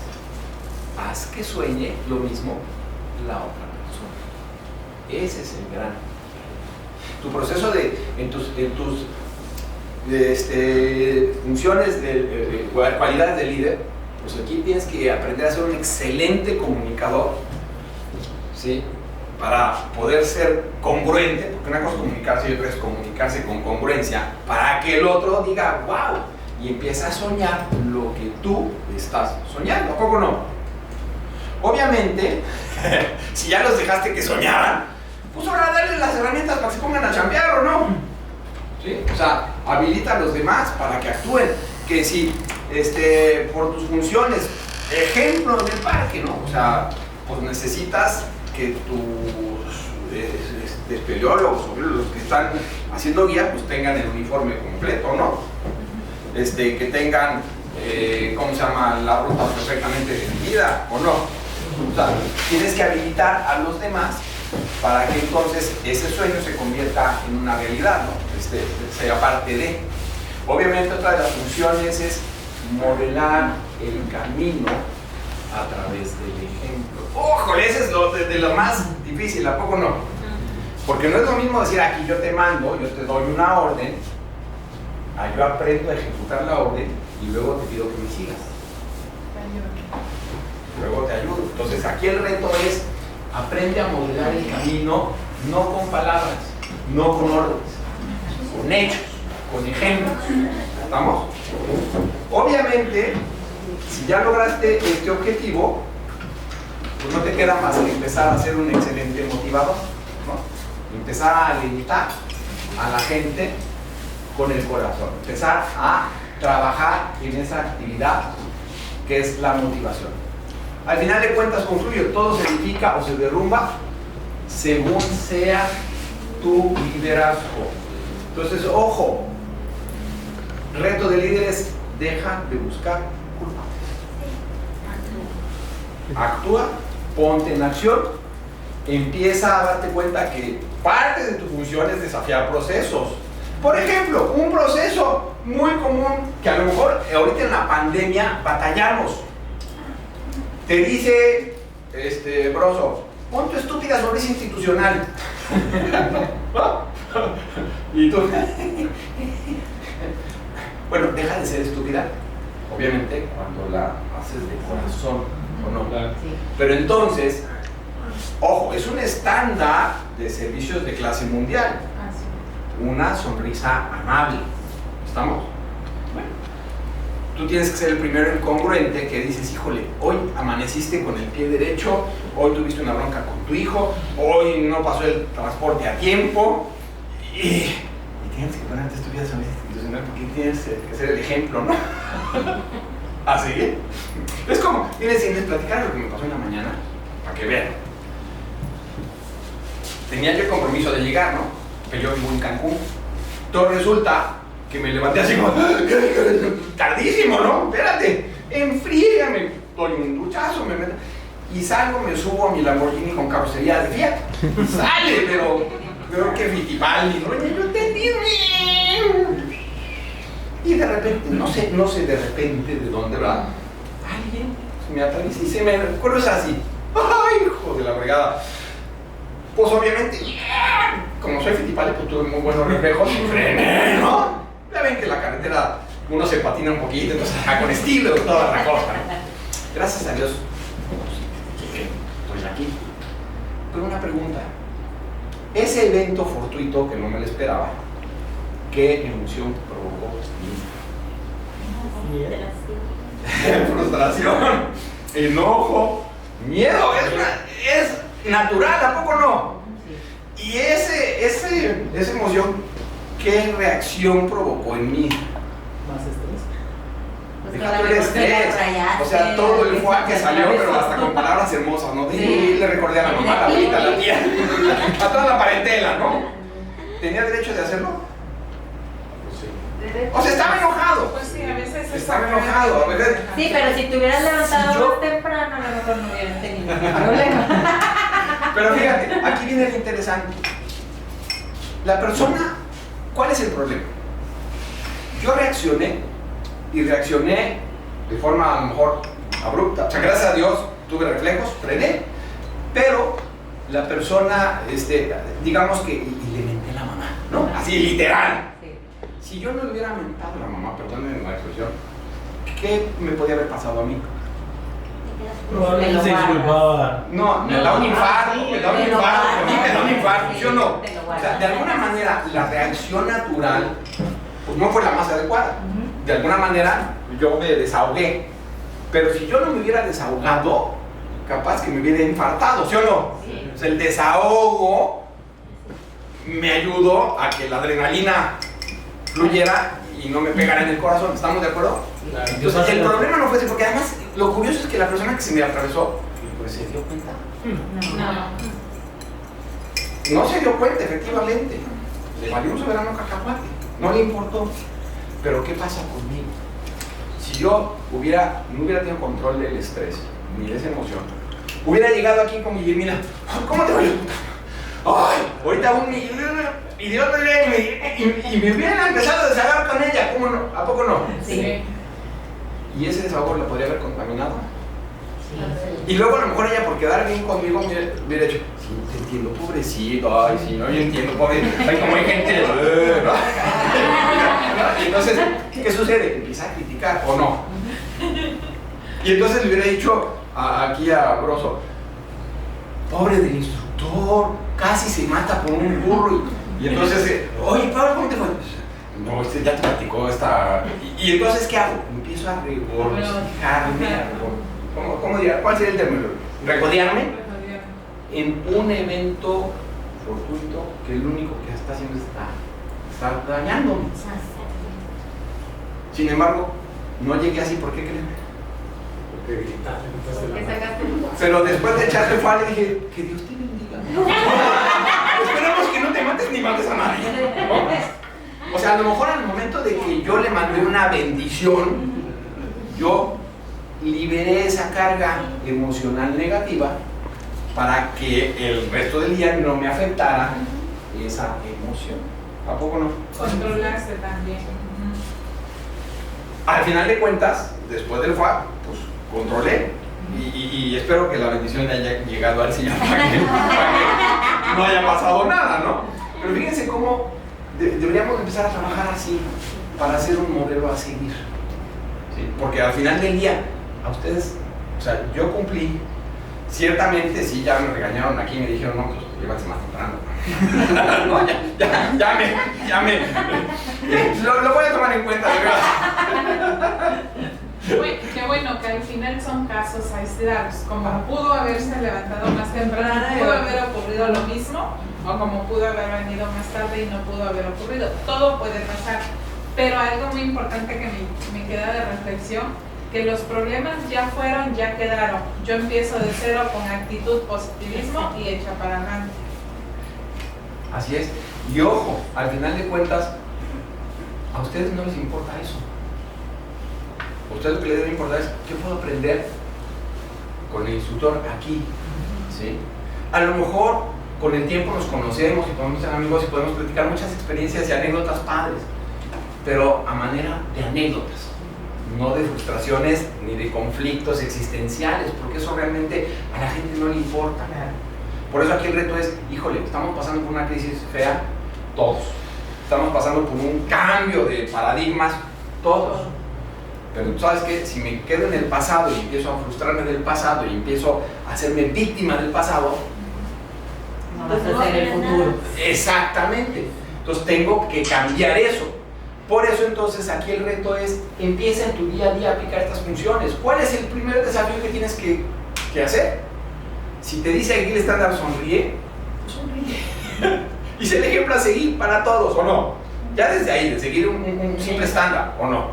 haz que sueñe lo mismo la otra persona. Ese es el gran. Tu proceso en tus funciones de cualidades de líder, pues aquí tienes que aprender a ser un excelente comunicador, ¿sí? Para poder ser congruente, porque una cosa es comunicarse y otra es comunicarse con congruencia, para que el otro diga, wow, y empieza a soñar lo que tú estás soñando, ¿a poco no? Obviamente, si ya los dejaste que soñaran, pues ahora dale las herramientas para que se pongan a chambear, ¿o no? ¿Sí? O sea, habilita a los demás para que actúen, que si por tus funciones, ejemplo del parque, ¿no? O sea, pues necesitas que tus espeleólogos o los que están haciendo guía, pues tengan el uniforme completo, ¿no? Que tengan, ¿cómo se llama? La ruta perfectamente definida, ¿o no? O sea, tienes que habilitar a los demás para que entonces ese sueño se convierta en una realidad, ¿no? Sea parte de. Obviamente otra de las funciones es modelar el camino a través del ejemplo. ¡Ójole! Ese es de lo más difícil, ¿a poco no? Porque no es lo mismo decir aquí yo te mando, yo te doy una orden, yo aprendo a ejecutar la orden y luego te pido que me sigas. Luego te ayudo. Entonces aquí el reto es aprende a modelar el camino no con palabras, no con órdenes, con hechos, con ejemplos. ¿Estamos? Obviamente, si ya lograste este objetivo, pues no te queda más que empezar a ser un excelente motivador, ¿no? Empezar a alentar a la gente con el corazón, empezar a trabajar en esa actividad que es la motivación. Al final de cuentas, concluyo, todo se edifica o se derrumba según sea tu liderazgo. Entonces, ojo, reto de líderes, deja de buscar culpables. Actúa, ponte en acción, empieza a darte cuenta que parte de tu función es desafiar procesos. Por ejemplo, un proceso muy común que a lo mejor ahorita en la pandemia batallamos. Te dice, Broso, pon tu estúpida sonrisa institucional. Y tú, bueno, deja de ser estúpida, obviamente, cuando la haces de corazón, ¿o no? Sí. Pero entonces, ojo, es un estándar de servicios de clase mundial. Una sonrisa amable. ¿Estamos? Bueno, tú tienes que ser el primero incongruente que dices, híjole, hoy amaneciste con el pie derecho, hoy tuviste una bronca con tu hijo, hoy no pasó el transporte a tiempo y tienes que ponerte estúpida sonrisa institucional porque tienes que ser el ejemplo, ¿no? ¿Así? Es como, tienes que platicar lo que me pasó en la mañana, para que vean. Tenía yo el compromiso de llegar, ¿no? Que yo vivo en Cancún. Todo resulta que me levanté así como tardísimo, ¿no? Espérate, enfríame, doy un duchazo, me meto y salgo, me subo a mi Lamborghini con carrocería de Fiat. Sale, pero que Fittipaldi, ¿no? Y yo entendí. Y de repente, no sé de repente de dónde va, alguien me atraviesa y se me cruza así. ¡Ay, hijo de la fregada! Pues obviamente, como soy Fittipaldi, pues tuve muy buenos reflejos y frené, ¿no? Ya ven que la carretera uno se patina un poquito, entonces con estilo y toda la cosa, ¿no? Gracias a Dios, estoy aquí. Pero una pregunta, ese evento fortuito que no me lo esperaba, ¿qué emoción provocó en mí? Frustración, enojo, miedo, es natural, ¿a poco no? Y esa emoción, ¿qué reacción provocó en mí? Más estrés. Deja tú el estrés, o sea, todo el fuá que salió, pero hasta con palabras hermosas, ¿no? Y le recordé a la mamá, a la abuelita, a la tía, a toda la parentela, ¿no? ¿Tenía derecho de hacerlo? O sea, estaba enojado. Pues sí, a veces estaba enojado, a veces. Sí, pero si te hubieras levantado Si yo- más temprano, a lo mejor no hubieras tenido problema. Pero fíjate, aquí viene lo interesante. La persona, ¿cuál es el problema? Yo reaccioné y reaccioné de forma a lo mejor abrupta. O sea, gracias a Dios tuve reflejos, frené, pero la persona, digamos que, y le menté a la mamá, ¿no? Así literal. Si yo no le hubiera mentado a la mamá, perdónenme la expresión, ¿qué me podía haber pasado a mí? Probablemente se disculpaba. No, me da un infarto, me da un infarto, a mí me da un infarto, ¿sí o no? O sea, de alguna manera la reacción natural pues no fue la más adecuada. De alguna manera yo me desahogué, pero si yo no me hubiera desahogado, capaz que me hubiera infartado, ¿sí o no? Sí. O sea, el desahogo me ayudó a que la adrenalina fluyera y no me pegara en el corazón, ¿estamos de acuerdo? Claro. Entonces, el problema no fue ese, porque además lo curioso es que la persona que se me atravesó, pues se dio cuenta. No se dio cuenta, efectivamente. Le valió un soberano cacahuate, no le importó. Pero ¿qué pasa conmigo? Si yo no hubiera tenido control del estrés, ni de esa emoción, hubiera llegado aquí con Guillermina, ¿cómo te voy? ¡Ay! Ahorita un idiota y me hubieran empezado a desahogar con ella, ¿cómo no? ¿A poco no? Sí. Y ese desahogo lo podría haber contaminado. Y luego a lo mejor ella por quedar bien conmigo me hubiera dicho, sí, te entiendo, pobrecito, ay, sí, no, yo entiendo, pobre, ay, como hay gente, ¿no? Y entonces, ¿qué sucede? Empieza a criticar, ¿o no? Y entonces le hubiera dicho aquí a Broso, pobre del instructor, casi se mata por un burro, y entonces, oye, Pablo, ¿cómo te fue? No, ya te platicó esta... Y entonces, ¿qué hago? Empiezo a regocijarme, ¿cómo diría? ¿Cuál sería el término? ¿Regodearme? En un evento fortuito que el único que está haciendo es estar dañándome. Sin embargo, no llegué así, ¿por qué creen? Porque sacaste Pero después de echarle fal, le dije, que Dios te bendiga. Esperamos que no te mates ni mates a nadie, ¿no? O sea, a lo mejor al momento de que yo le mandé una bendición, yo liberé esa carga emocional negativa para que el resto del día no me afectara esa emoción. ¿A poco no? Controlarse también. Al final de cuentas, después del FA, pues controlé y espero que la bendición le haya llegado al Señor para que no haya pasado nada, ¿no? Pero fíjense cómo deberíamos empezar a trabajar así para ser un modelo a seguir, ¿sí? Porque al final del día, a ustedes, o sea, yo cumplí, ciertamente sí, ya me regañaron aquí y me dijeron, no, pues llévate más temprano. No, ya me lo voy a tomar en cuenta, de verdad. Qué bueno que al final son casos aislados, como pudo haberse levantado más temprano, pudo haber ocurrido lo mismo, o como pudo haber venido más tarde y no pudo haber ocurrido. Todo puede pasar, pero algo muy importante que me queda de reflexión, que los problemas ya fueron, ya quedaron. Yo empiezo de cero con actitud positivismo y echa para adelante. Así es. Y ojo, al final de cuentas, a ustedes no les importa eso. A ustedes lo que les debe importar es, ¿qué puedo aprender con el instructor aquí? ¿Sí? A lo mejor con el tiempo nos conocemos y podemos ser amigos y podemos platicar muchas experiencias y anécdotas padres, pero a manera de anécdotas, no de frustraciones ni de conflictos existenciales, porque eso realmente a la gente no le importa. Por eso aquí el reto es, híjole, estamos pasando por una crisis fea, todos. Estamos pasando por un cambio de paradigmas todos. Pero tú sabes que si me quedo en el pasado y empiezo a frustrarme del pasado y empiezo a hacerme víctima del pasado, No vas a hacer el futuro. exactamente. Entonces tengo que cambiar eso. Por eso entonces aquí el reto es, empieza en tu día a día a aplicar estas funciones. ¿Cuál es el primer desafío que tienes que hacer? Si te dice aquí el estándar sonríe, sonríe. Y es el ejemplo a seguir para todos, ¿o no? Ya desde ahí, de seguir un simple estándar, ¿o no?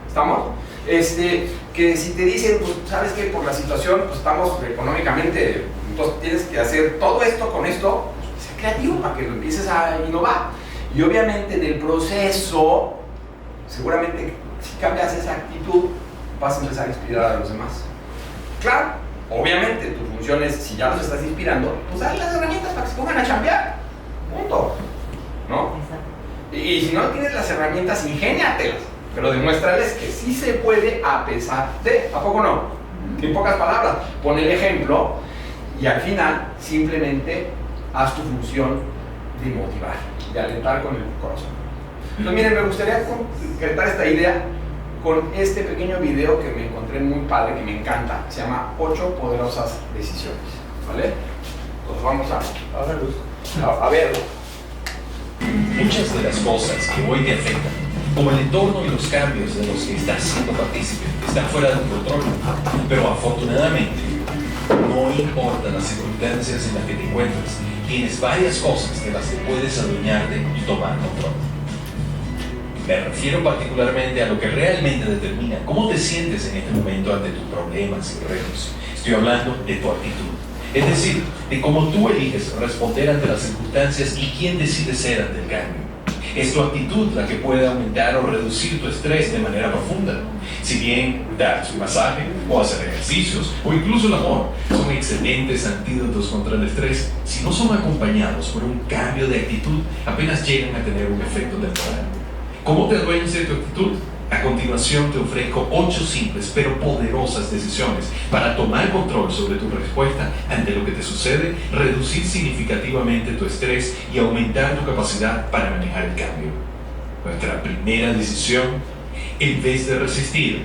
¿Estamos? Que si te dicen, pues, ¿sabes qué? Por la situación, pues estamos económicamente, entonces tienes que hacer todo esto con esto, pues, sé creativo para que lo empieces a innovar. Y obviamente en el proceso, seguramente si cambias esa actitud, vas a empezar a inspirar a los demás. Claro, obviamente tu función es, si ya los estás inspirando, pues dale las herramientas para que se pongan a chambear. Punto. ¿No? Y si no tienes las herramientas, ingéniatelas. Pero demuéstrales que sí se puede a pesar de, ¿a poco no? En pocas palabras, pon el ejemplo y al final simplemente haz tu función de motivar, de alentar con el corazón. Entonces miren, me gustaría concretar esta idea con este pequeño video que me encontré muy padre, que me encanta. Se llama 8 poderosas decisiones, ¿vale? Entonces vamos a verlo. Muchas de las cosas que hoy te afectan, como el entorno y los cambios de los que estás siendo partícipe, están fuera de tu control. Pero afortunadamente, no importa las circunstancias en las que te encuentres, tienes varias cosas de las que puedes adueñarte y tomar control. Me refiero particularmente a lo que realmente determina cómo te sientes en este momento ante tus problemas y retos. Estoy hablando de tu actitud. Es decir, de cómo tú eliges responder ante las circunstancias y quién decide ser ante el cambio. Es tu actitud la que puede aumentar o reducir tu estrés de manera profunda. Si bien darte un masaje, o hacer ejercicios, o incluso el amor, son excelentes antídotos contra el estrés, si no son acompañados por un cambio de actitud, apenas llegan a tener un efecto temporal. ¿Cómo te adueñas de tu actitud? A continuación te ofrezco 8 simples pero poderosas decisiones para tomar control sobre tu respuesta ante lo que te sucede, reducir significativamente tu estrés y aumentar tu capacidad para manejar el cambio. Nuestra primera decisión, en vez de resistir,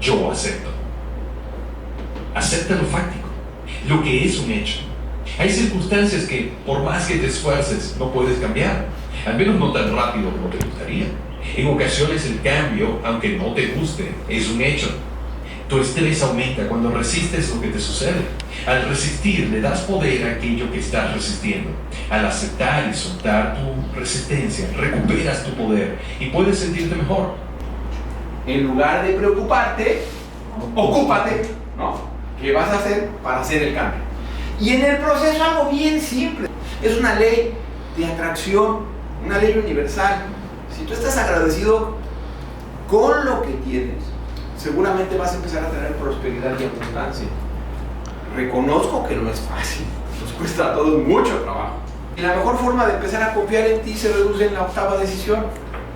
yo acepto. Acepta lo fáctico, lo que es un hecho. Hay circunstancias que, por más que te esfuerces, no puedes cambiar, al menos no tan rápido como te gustaría. En ocasiones el cambio, aunque no te guste, es un hecho. Tu estrés aumenta cuando resistes lo que te sucede. Al resistir, le das poder a aquello que estás resistiendo. Al aceptar y soltar tu resistencia, recuperas tu poder y puedes sentirte mejor. En lugar de preocuparte, ocúpate, ¿no? ¿Qué vas a hacer para hacer el cambio? Y en el proceso algo bien simple. Es una ley de atracción, una ley universal. Si tú estás agradecido con lo que tienes, seguramente vas a empezar a tener prosperidad y abundancia. Reconozco que no es fácil, nos cuesta a todos mucho trabajo. Y la mejor forma de empezar a confiar en ti se reduce en la 8ª decisión.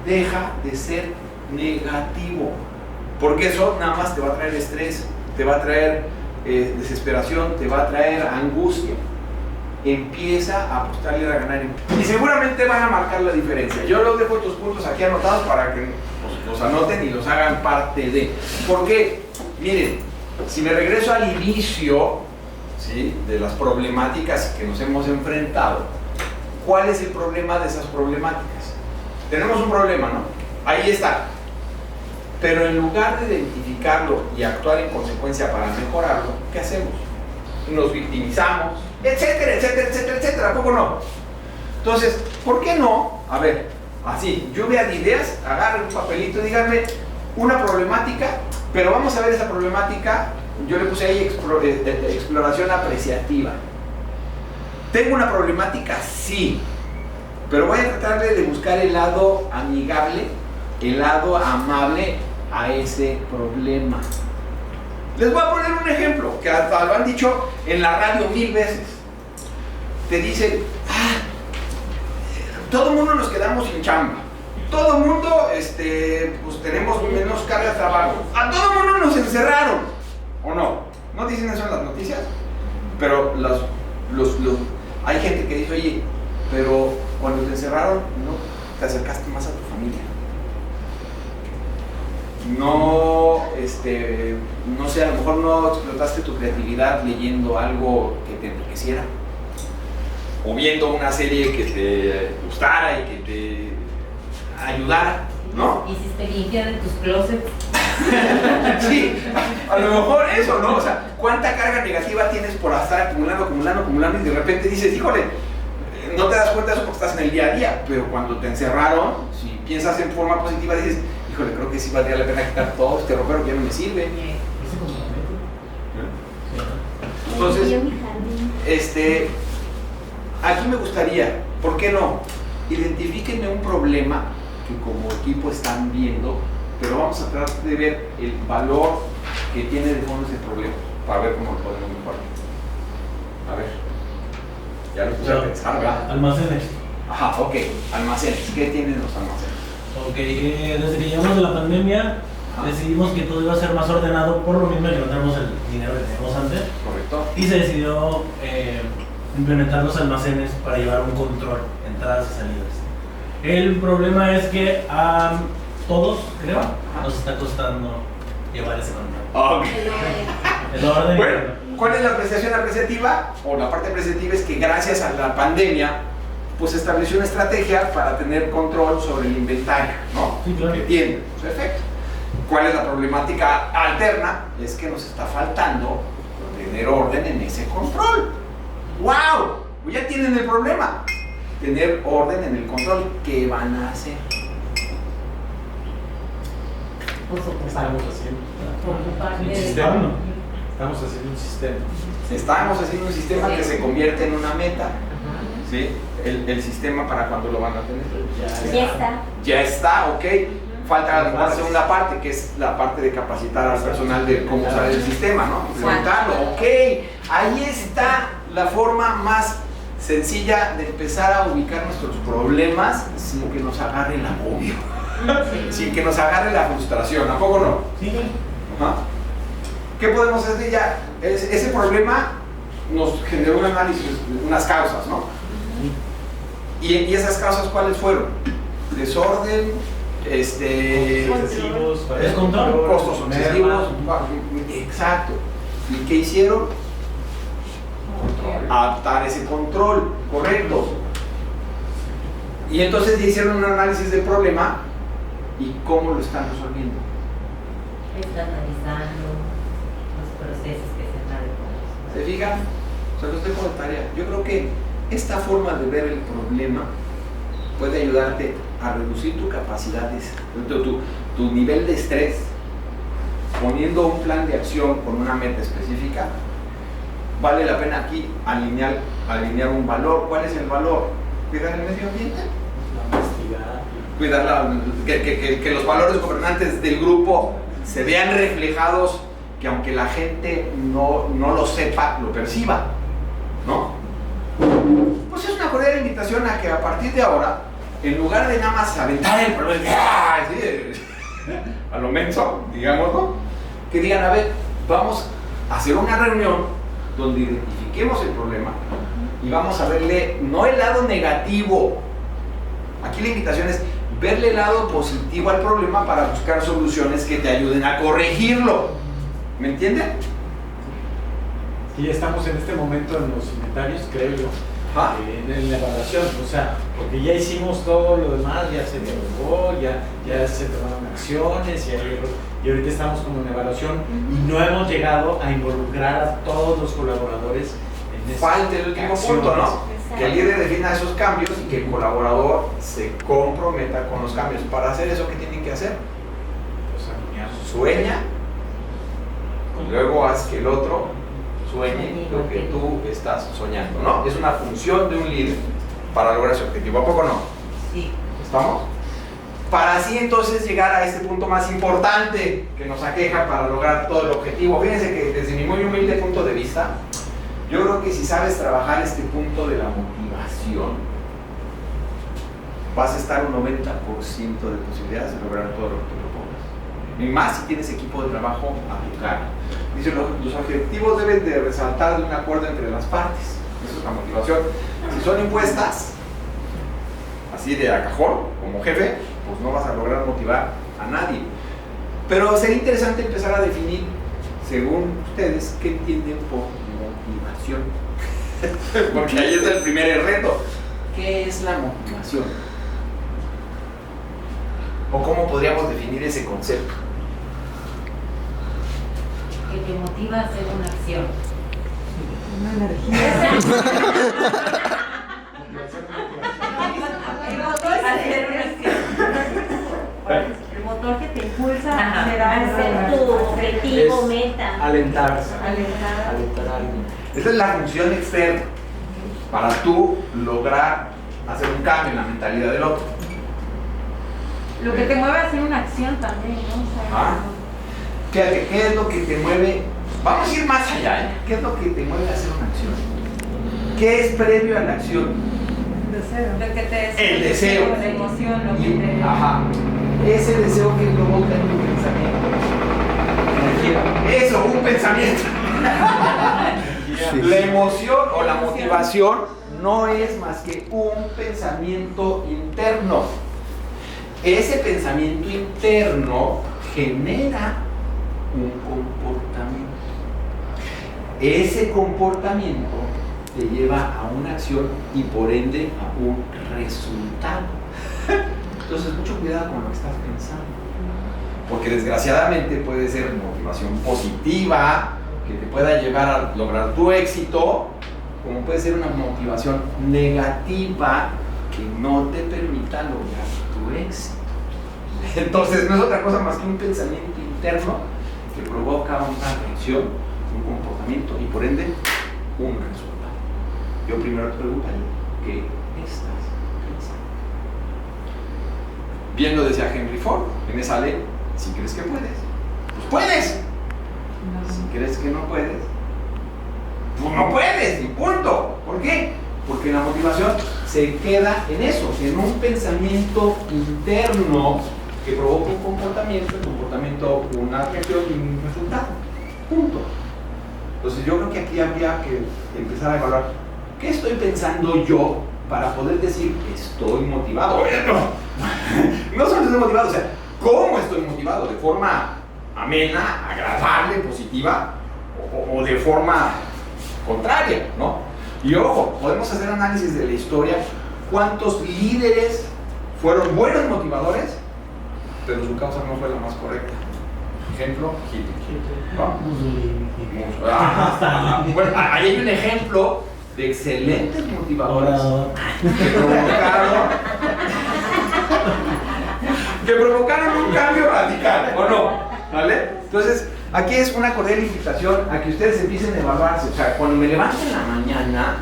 Deja de ser negativo, porque eso nada más te va a traer estrés, te va a traer desesperación, te va a traer angustia. Empieza a apostarle a ganar y seguramente van a marcar la diferencia. Yo los dejo estos puntos aquí anotados para que los anoten y los hagan parte de. Porque, miren, si me regreso al inicio, ¿sí?, de las problemáticas que nos hemos enfrentado, ¿cuál es el problema de esas problemáticas? Tenemos un problema, ¿no? Ahí está. Pero en lugar de identificarlo y actuar en consecuencia para mejorarlo, ¿qué hacemos? Nos victimizamos, etcétera, etcétera, etcétera, etcétera, ¿a poco no? Entonces, ¿por qué no? A ver, así, lluvia de ideas, agarren un papelito, díganme una problemática, pero vamos a ver esa problemática, yo le puse ahí exploración apreciativa. ¿Tengo una problemática? Sí, pero voy a tratar de buscar el lado amigable, el lado amable a ese problema. Les voy a poner un ejemplo, que hasta lo han dicho en la radio 1000 veces. Te dicen, todo el mundo nos quedamos sin chamba. Todo el mundo, pues tenemos menos carga de trabajo. A todo el mundo nos encerraron. ¿O no? ¿No dicen eso en las noticias? Pero hay gente que dice, oye, pero cuando te encerraron, ¿no te acercaste más a tu familia? no, no sé, a lo mejor no explotaste tu creatividad leyendo algo que te enriqueciera, o viendo una serie que te gustara y que te ayudara, ¿no? Hiciste limpia de tus closets. Sí, a lo mejor eso, ¿no? O sea, ¿cuánta carga negativa tienes por estar acumulando y de repente dices, híjole, no te das cuenta de eso porque estás en el día a día, pero cuando te encerraron, si piensas en forma positiva dices, híjole, creo que sí valdría la pena quitar todo este ropero que ya no me sirve. Entonces, aquí me gustaría, ¿por qué no? Identifíquenme un problema que como equipo están viendo, pero vamos a tratar de ver el valor que tiene de fondo ese problema, para ver cómo lo podemos mejorar. A ver, ya lo puse a pensar, ¿verdad? Almacenes. Ajá, ok, almacenes. ¿Qué tienen los almacenes? Ok, desde que llegamos de la pandemia, decidimos que todo iba a ser más ordenado, por lo mismo que no tenemos el dinero que teníamos antes. Correcto. Y se decidió implementar los almacenes para llevar un control, entradas y salidas. El problema es que a todos, creo, nos está costando llevar ese control. Ok. El orden. Bueno, ¿cuál es la apreciación apreciativa? O la parte apreciativa es que gracias a la pandemia, pues se estableció una estrategia para tener control sobre el inventario, ¿no? Sí, claro. Que tiene. Perfecto. ¿Cuál es la problemática alterna? Es que nos está faltando tener orden en ese control. ¡Wow! Pues ya tienen el problema. Tener orden en el control. ¿Qué van a hacer? Estamos haciendo un sistema. Estamos haciendo un sistema. Estamos haciendo un sistema que se convierte en una meta. ¿Sí? El sistema para cuando lo van a tener. Ya está. Ya está, ok. Falta la segunda parte, que es la parte de capacitar al personal de cómo usar el sistema, ¿no? Implementarlo, ok. Ahí está la forma más sencilla de empezar a ubicar nuestros problemas sin que nos agarre el agobio, sin que nos agarre la frustración, ¿a poco no? Sí. Ajá. ¿Qué podemos hacer ya? Ese problema nos generó un análisis, unas causas, ¿no? ¿Y esas causas cuáles fueron? Desorden, Excesivos, costos excesivos, exacto. ¿Y qué hicieron? Adaptar ese control, correcto. Y entonces hicieron un análisis del problema y cómo lo están resolviendo. Estandarizando los procesos que se traen. ¿Se fijan? Se los dejo de tarea. Yo creo que esta forma de ver el problema puede ayudarte a reducir tu capacidad, tu nivel de estrés, poniendo un plan de acción con una meta específica. Vale la pena aquí alinear un valor. ¿Cuál es el valor? Cuidar el medio ambiente. Cuidar que los valores gobernantes del grupo se vean reflejados, que aunque la gente no lo sepa, lo perciba, ¿no? Pues es una cordial invitación a que a partir de ahora, en lugar de nada más aventar el problema, a lo menso, digámoslo, que digan, a ver, vamos a hacer una reunión donde identifiquemos el problema y vamos a verle, no el lado negativo, aquí la invitación es verle el lado positivo al problema para buscar soluciones que te ayuden a corregirlo. ¿Me entienden? Y ya estamos en este momento en los inventarios, creo yo, en la evaluación, o sea, porque ya hicimos todo lo demás, ya se dialogó, ya se tomaron acciones y ahorita estamos como en evaluación y no hemos llegado a involucrar a todos los colaboradores en esas Falta el último punto, ¿no? Que el líder defina esos cambios y que el colaborador se comprometa con los cambios. Para hacer eso, ¿qué tienen que hacer? Sueña y luego haz que el otro sueñe lo que tú estás soñando, ¿no? Es una función de un líder para lograr ese objetivo. ¿A poco no? Sí. ¿Estamos? Para así entonces llegar a este punto más importante que nos aqueja para lograr todo el objetivo. Fíjense que desde mi muy humilde punto de vista, yo creo que si sabes trabajar este punto de la motivación, vas a estar un 90% de posibilidades de lograr todo lo que te propongas. Y más si tienes equipo de trabajo aplicado. Dice, los objetivos deben de resaltar de un acuerdo entre las partes. Eso es la motivación. Si son impuestas, así de a cajón, como jefe, pues no vas a lograr motivar a nadie. Pero sería interesante empezar a definir, según ustedes, qué entienden por motivación. Porque ahí está el primer reto. ¿Qué es la motivación? ¿O cómo podríamos definir ese concepto? Que te motiva a hacer una acción. Una energía. El motor que te impulsa Ajá, a hacer hacer tu objetivo, meta. Alentar Alentar. a alguien. Esa es la función externa para tú lograr hacer un cambio en la mentalidad del otro. Lo que te mueve a hacer una acción también, ¿no? O sea, Fíjate, ¿qué es lo que te mueve? Vamos a ir más allá, ¿eh? ¿Qué es lo que te mueve a hacer una acción? ¿Qué es previo a la acción? lo que te El deseo. la emoción, lo que Y, te... ajá. Ese deseo que provoca en tu pensamiento. Eso, un pensamiento. La emoción o la motivación no es más que un pensamiento interno. Ese pensamiento interno genera un comportamiento. Ese comportamiento te lleva a una acción y por ende a un resultado. Entonces, mucho cuidado con lo que estás pensando. Porque desgraciadamente puede ser motivación positiva, que te pueda llevar a lograr tu éxito, como puede ser una motivación negativa que no te permita lograr tu éxito. Entonces, no es otra cosa más que un pensamiento interno que provoca una reacción, un comportamiento y por ende un resultado. Yo primero te preguntaría, ¿qué estás pensando? Bien lo decía Henry Ford en esa ley: si crees que puedes, pues puedes. Si crees que no puedes, pues no puedes, y punto. ¿Por qué? Porque la motivación se queda en eso, en un pensamiento interno que provoca un comportamiento, el comportamiento una reacción y un resultado. Punto. Entonces yo creo que aquí habría que empezar a evaluar qué estoy pensando yo para poder decir estoy motivado. No solo estoy motivado, o sea, ¿cómo estoy motivado? ¿De forma amena, agradable, positiva o de forma contraria, ¿no? Y ojo, podemos hacer análisis de la historia. ¿Cuántos líderes fueron buenos motivadores, pero su causa no fue la más correcta? Ejemplo, Hitler. Bueno, ahí hay un ejemplo de excelentes motivadores que provocaron un cambio radical, ¿o no? ¿Vale? Entonces, aquí es una cordial invitación a que ustedes empiecen a evaluarse. O sea, cuando me levanto en la mañana,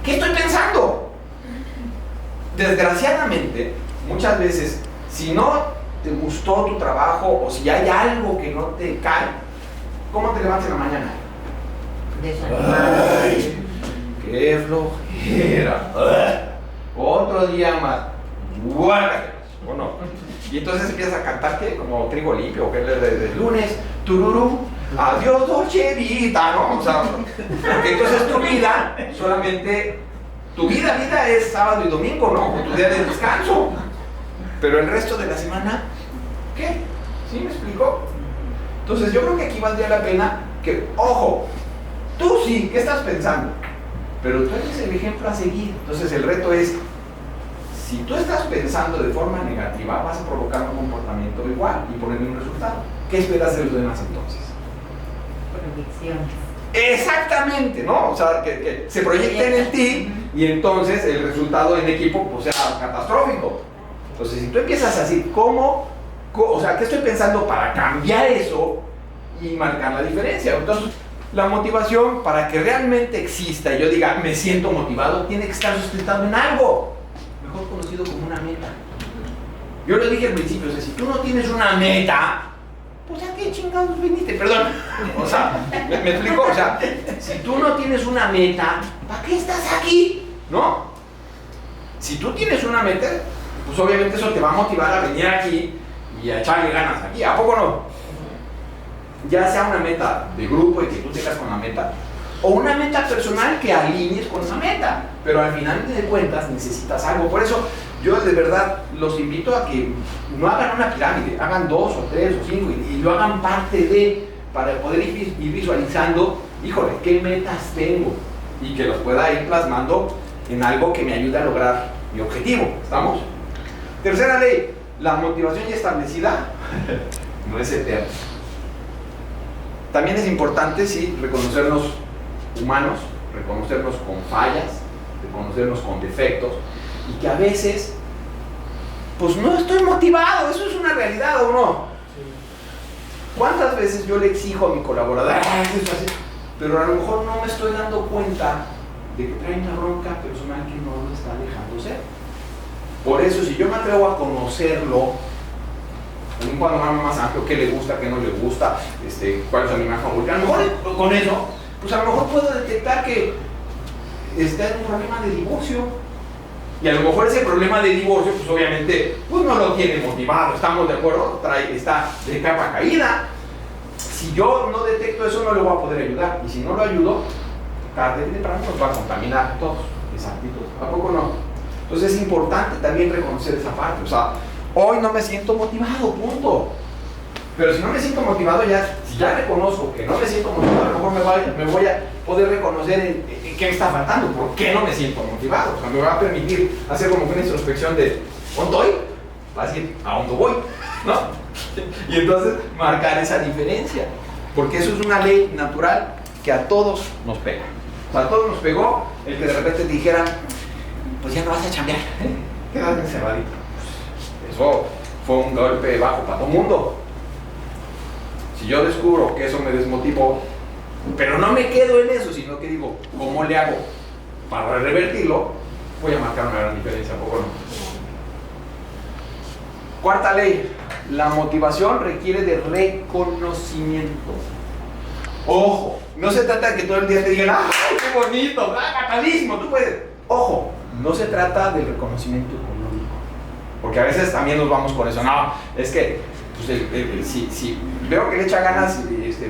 ¿qué estoy pensando? Desgraciadamente, muchas veces, si no te gustó tu trabajo o si hay algo que no te cae, ¿cómo te levantas en la mañana? ¡Ay! ¡Qué flojera! Otro día más. ¡Guácatelas! ¿O no? Y entonces empiezas a cantar que como trigo limpio, que es lunes, tururú, adiós Dolce Vita, ¿no? O sea, porque entonces tu vida solamente, tu vida es sábado y domingo, ¿no? O tu día de descanso. Pero el resto de la semana, ¿qué? ¿Sí me explico? Entonces yo creo que aquí valdría la pena que, ojo, tú sí, ¿qué estás pensando? Pero tú eres el ejemplo a seguir. Entonces el reto es, si tú estás pensando de forma negativa, vas a provocar un comportamiento igual y poner un resultado. ¿Qué esperas de los demás entonces? Proyecciones. Exactamente, ¿no? O sea, que se proyecten en ti y entonces el resultado en equipo pues sea catastrófico. Entonces, si tú empiezas así, o sea, ¿qué estoy pensando para cambiar eso y marcar la diferencia? Entonces, la motivación, para que realmente exista y yo diga, me siento motivado, tiene que estar sustentado en algo, mejor conocido como una meta. Yo lo dije al principio, o sea, si tú no tienes una meta, pues ¿a qué chingados viniste? Perdón. O sea, ¿me explico? O sea, si tú no tienes una meta, ¿para qué estás aquí? ¿No? Si tú tienes una meta, pues obviamente eso te va a motivar a venir aquí y a echarle ganas aquí. ¿A poco no? Ya sea una meta de grupo y que tú tengas con la meta, o una meta personal que alinees con esa meta, pero al final de cuentas necesitas algo. Por eso yo de verdad los invito a que no hagan una pirámide, hagan 2 o 3 o 5 y lo hagan parte de, para poder ir visualizando, híjole, qué metas tengo y que los pueda ir plasmando en algo que me ayude a lograr mi objetivo. ¿Estamos? Tercera ley, la motivación ya establecida no es eterna. También es importante, sí, reconocernos humanos, reconocernos con fallas, reconocernos con defectos, y que a veces, pues no estoy motivado, eso es una realidad, ¿o no? ¿Cuántas veces yo le exijo a mi colaborador, pero a lo mejor no me estoy dando cuenta de que trae una bronca personal que no lo está dejando ser? Por eso, si yo me atrevo a conocerlo, un panorama más amplio, qué le gusta, qué no le gusta, cuál es su animal favorito, a lo mejor con eso, pues a lo mejor puedo detectar que está en un problema de divorcio. Y a lo mejor ese problema de divorcio, pues obviamente, pues no lo tiene motivado, ¿estamos de acuerdo? Está de capa caída. Si yo no detecto eso, no le voy a poder ayudar. Y si no lo ayudo, tarde o temprano nos va a contaminar a todos esa actitud. ¿A poco no? Entonces es importante también reconocer esa parte. O sea, hoy no me siento motivado, punto. Pero si no me siento motivado, si ya reconozco que no me siento motivado, a lo mejor me voy a poder reconocer en qué me está faltando, por qué no me siento motivado. O sea, me va a permitir hacer como una introspección de ¿dónde estoy? Va a decir, ¿a dónde voy? ¿No? Y entonces marcar esa diferencia. Porque eso es una ley natural que a todos nos pega. O sea, a todos nos pegó el que de repente te dijeran, pues ya no vas a chambear, quédate encerradito. Eso fue un golpe bajo para todo el mundo. Si yo descubro que eso me desmotivó, pero no me quedo en eso, sino que digo, ¿cómo le hago para revertirlo? Voy a marcar una gran diferencia, ¿a poco no? Cuarta ley, la motivación requiere de reconocimiento. Ojo, no se trata de que todo el día te digan, ¡ay, qué bonito! ¡Ah, padrísimo! Tú puedes. Ojo, no se trata del reconocimiento económico. Porque a veces también nos vamos con eso. No, es que pues si veo que le echa ganas,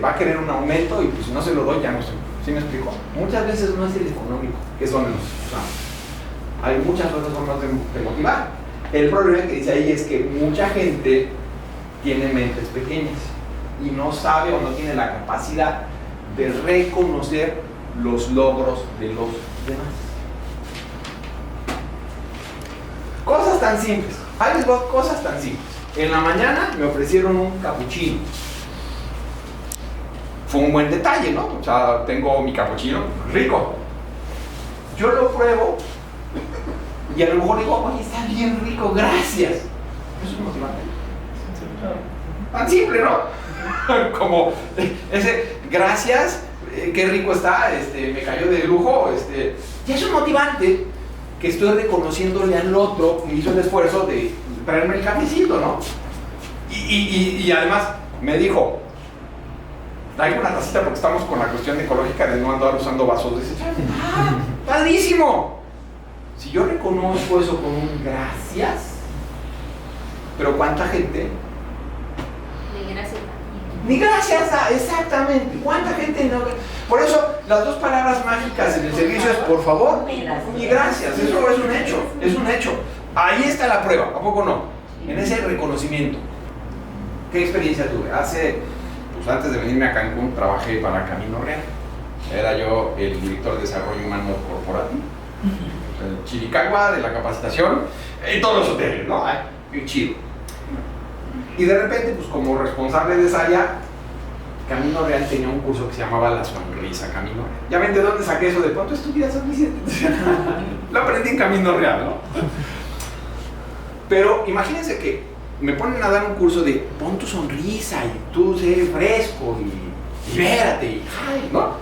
va a querer un aumento y pues si no se lo doy, ya no sé. ¿Sí me explico? Muchas veces no es el económico, que es donde nos usamos. Hay muchas otras formas de motivar. El problema que dice ahí es que mucha gente tiene mentes pequeñas y no sabe o no tiene la capacidad de reconocer los logros de los demás. Cosas tan simples. Hay cosas tan simples. En la mañana me ofrecieron un capuchino. Fue un buen detalle, ¿no? O sea, tengo mi capuchino rico. Yo lo pruebo y a lo mejor digo, oye, está bien rico, gracias. Eso es motivante. Tan simple, ¿no? Como ese, gracias, qué rico está, me cayó de lujo. Ya es un motivante que estoy reconociéndole al otro que hizo el esfuerzo de traerme el cafecito, ¿no? Y además me dijo, traigo una tacita porque estamos con la cuestión ecológica de no andar usando vasos desechables. ¡Ah, padrísimo! Si yo reconozco eso con un gracias, pero ¿cuánta gente? Ni gracias. Ni gracias, exactamente. ¿Cuánta gente no? Por eso las dos palabras mágicas en el servicio es por favor y gracias. Eso es un hecho, es un hecho. Ahí está la prueba, ¿a poco no? En ese reconocimiento. ¿Qué experiencia tuve? Antes de venirme a Cancún, trabajé para Camino Real. Era yo el director de desarrollo humano corporativo. El chiricagua de la capacitación en todos los hoteles, ¿no? Ay, qué chido. Y de repente, pues como responsable de esa área, Camino Real tenía un curso que se llamaba La Sonrisa Camino Real. Ya ven de dónde saqué eso de pronto, estúpida sonrisa. Lo aprendí en Camino Real, ¿no? Pero imagínense que me ponen a dar un curso de pon tu sonrisa y tú sé fresco y libérate, ¿no?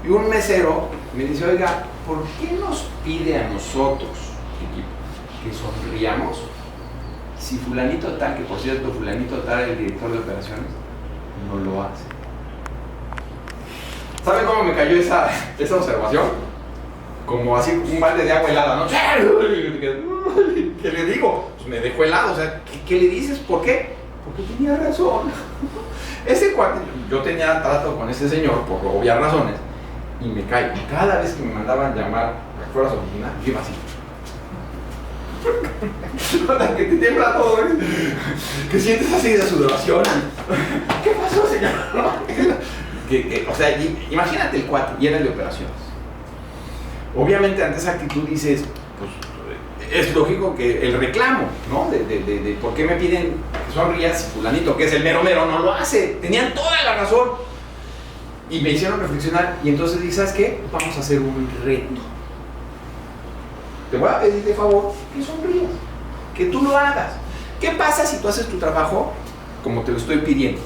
Y un mesero me dice, oiga, ¿por qué nos pide a nosotros, equipo, que sonriamos si fulanito tal, que por cierto fulanito tal, el director de operaciones, no lo hace? ¿Sabe cómo me cayó esa observación? Como así un balde de agua helada, ¿no? ¿Qué le digo? Pues me dejó helado, o sea, ¿qué le dices? ¿Por qué? Porque tenía razón. Ese cuate, yo tenía trato con ese señor por obvias razones, y me cae. Cada vez que me mandaban llamar afuera a su oficina, yo iba así. Que te tiembla todo, ¿eh? Que sientes así de sudoración. ¿Qué pasó, señor? O sea, imagínate el cuate, y era el de operaciones. Obviamente ante esa actitud dices, pues es lógico que el reclamo, ¿no? De por qué me piden que sonrías si fulanito, que es el mero mero, no lo hace. Tenían toda la razón. Y me hicieron reflexionar, y entonces dije, ¿sabes qué? Vamos a hacer un reto. Te voy a pedir de favor que sonrías, que tú lo hagas. ¿Qué pasa si tú haces tu trabajo como te lo estoy pidiendo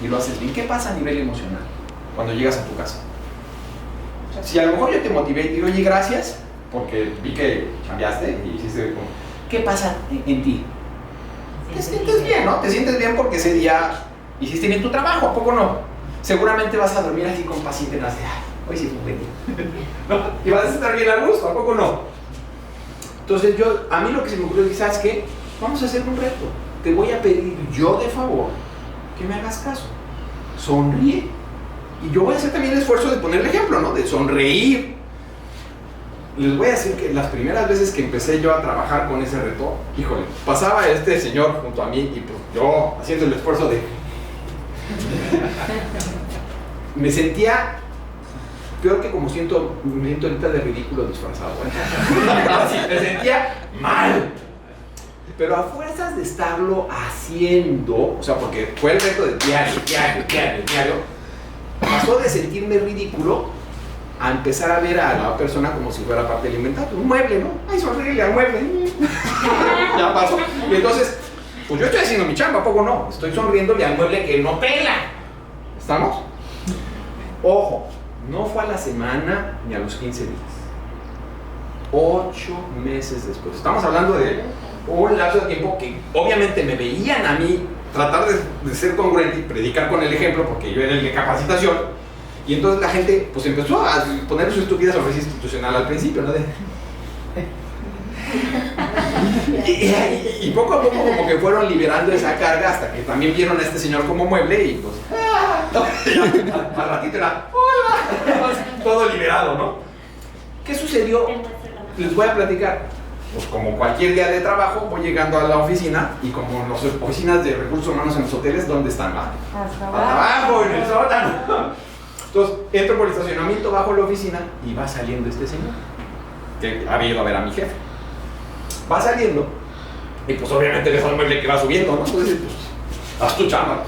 y lo haces bien? ¿Qué pasa a nivel emocional cuando llegas a tu casa? Si a lo mejor yo te motivé y te digo, oye, gracias, porque vi que cambiaste y hiciste como... ¿Qué pasa en ti? Te sientes bien, ¿no? Te sientes bien porque ese día hiciste bien tu trabajo, ¿a poco no? Seguramente vas a dormir así con paciente, no sé, hoy sí fue un buen día. ¿No? Y vas a estar bien a gusto, ¿a poco no? Entonces a mí lo que se me ocurrió es, ¿sabes qué? Vamos a hacer un reto. Te voy a pedir yo de favor que me hagas caso. Sonríe. Y yo voy a hacer también el esfuerzo de poner el ejemplo, ¿no? De sonreír. Les voy a decir que las primeras veces que empecé yo a trabajar con ese reto, híjole, pasaba este señor junto a mí y pues yo haciendo el esfuerzo de... me sentía peor que como me siento ahorita de ridículo disfrazado. Así, me sentía mal. Pero a fuerzas de estarlo haciendo, o sea, porque fue el reto de diario, pasó de sentirme ridículo a empezar a ver a la persona como si fuera parte del inventario. Un mueble, ¿no? Ay, sonríele al mueble. Ya pasó. Y entonces, pues yo estoy haciendo mi chamba, ¿a poco no? Estoy sonriéndole al mueble que no pela. ¿Estamos? Ojo, no fue a la semana ni a los 15 días. 8 meses después. Estamos hablando de un lapso de tiempo que obviamente me veían a mí tratar de ser congruente y predicar con el ejemplo, porque yo era el de capacitación, y entonces la gente pues empezó a poner su estupidez sobre institucional al principio, ¿no? Y poco a poco como que fueron liberando esa carga hasta que también vieron a este señor como mueble y pues al ratito era ¡hola! Todo liberado, ¿no? ¿Qué sucedió? Les voy a platicar. Pues como cualquier día de trabajo, voy llegando a la oficina y como las oficinas de recursos humanos en los hoteles, ¿dónde están? Hasta abajo, en el sótano. Entonces, entro por el estacionamiento, bajo la oficina y va saliendo este señor, que había ido a ver a mi jefe. Va saliendo y pues obviamente ves al mueble que va subiendo, ¿no? Entonces, pues, haz tu chamba.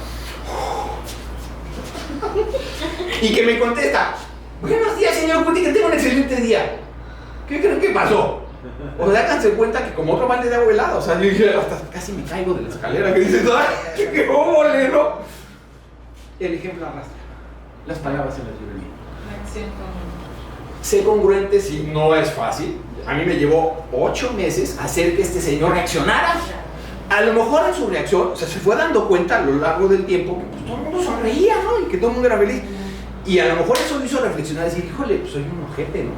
Y que me contesta, buenos días, señor Guti, que tenga un excelente día. ¿Qué creen que pasó? O sea, háganse cuenta que como otro balde de agua helada, o sea, yo dije, hasta casi me caigo de la escalera, que dices, ¡ay, qué óvole, ¿no? El ejemplo arrastra, las palabras se las llevo bien. Sé congruente si no es fácil. A mí me llevó 8 meses hacer que este señor reaccionara. A lo mejor en su reacción, o sea, se fue dando cuenta a lo largo del tiempo que pues, todo el mundo sonreía, ¿no? Y que todo el mundo era feliz. Y a lo mejor eso lo hizo reflexionar y decir, híjole, pues soy un ojete, ¿no?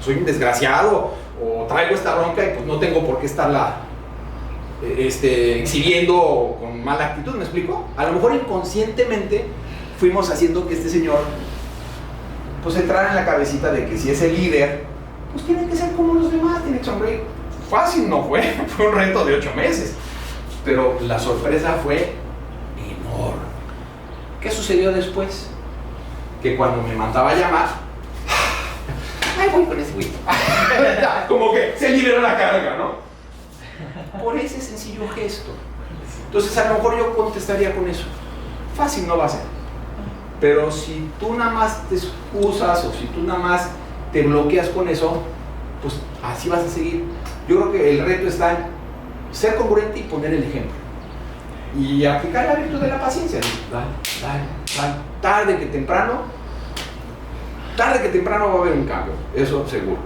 Soy un desgraciado, o traigo esta bronca y pues no tengo por qué estarla exhibiendo con mala actitud, ¿me explico? A lo mejor inconscientemente fuimos haciendo que este señor pues entrara en la cabecita de que si es el líder, pues tiene que ser como los demás, tiene que sonreír. Fácil no fue, fue un reto de 8 meses, pero la sorpresa fue enorme. ¿Qué sucedió después? Que cuando me mandaba a llamar, ay, voy con ese güey. Como que se liberó la carga, ¿no? Por ese sencillo gesto. Entonces a lo mejor yo contestaría con eso. Fácil no va a ser. Pero si tú nada más te excusas o si tú nada más te bloqueas con eso, pues así vas a seguir. Yo creo que el reto está en ser congruente y poner el ejemplo. Y aplicar la virtud de la paciencia. Dale. Tarde que temprano va a haber un cambio, eso seguro.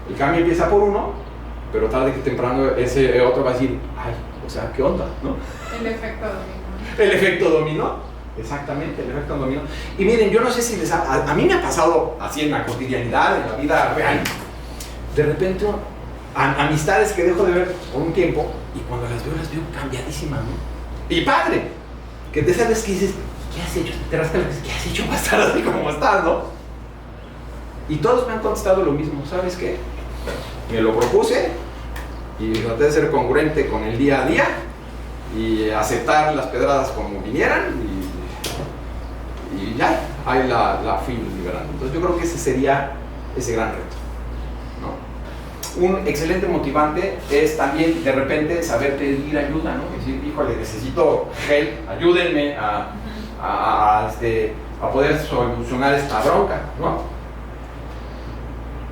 El cambio empieza por uno, pero tarde que temprano ese otro va a decir, ay, o sea, ¿qué onda? ¿No? El efecto dominó. El efecto dominó, exactamente, el efecto dominó. Y miren, yo no sé si a mí me ha pasado así en la cotidianidad, en la vida real, de repente amistades que dejo de ver por un tiempo y cuando las veo cambiadísimas, ¿no? Y padre, que te sabes que dices, ¿qué has hecho? Te rascas la cabeza, ¿qué has hecho para estar así como estás, no? Y todos me han contestado lo mismo, ¿sabes qué? Me lo propuse, y traté de ser congruente con el día a día y aceptar las pedradas como vinieran y ya, ahí la fui liberando. Entonces yo creo que ese sería ese gran reto, ¿no? Un excelente motivante es también de repente saber pedir ayuda, ¿no? Decir, híjole, necesito help, ayúdenme a poder solucionar esta bronca, ¿no?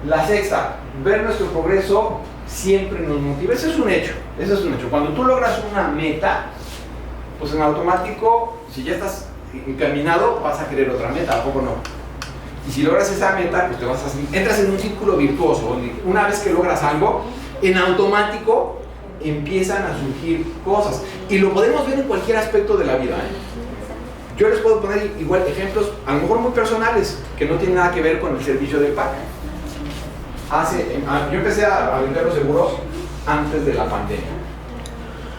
La sexta, ver nuestro progreso siempre nos motiva. Eso es un hecho, eso es un hecho. Cuando tú logras una meta, pues en automático, si ya estás encaminado, vas a querer otra meta, ¿a poco no? Y si logras esa meta, pues entras en un círculo virtuoso, donde una vez que logras algo, en automático empiezan a surgir cosas. Y lo podemos ver en cualquier aspecto de la vida, ¿eh? Yo les puedo poner igual ejemplos, a lo mejor muy personales, que no tienen nada que ver con el servicio del PAC. Yo empecé a vender los seguros antes de la pandemia.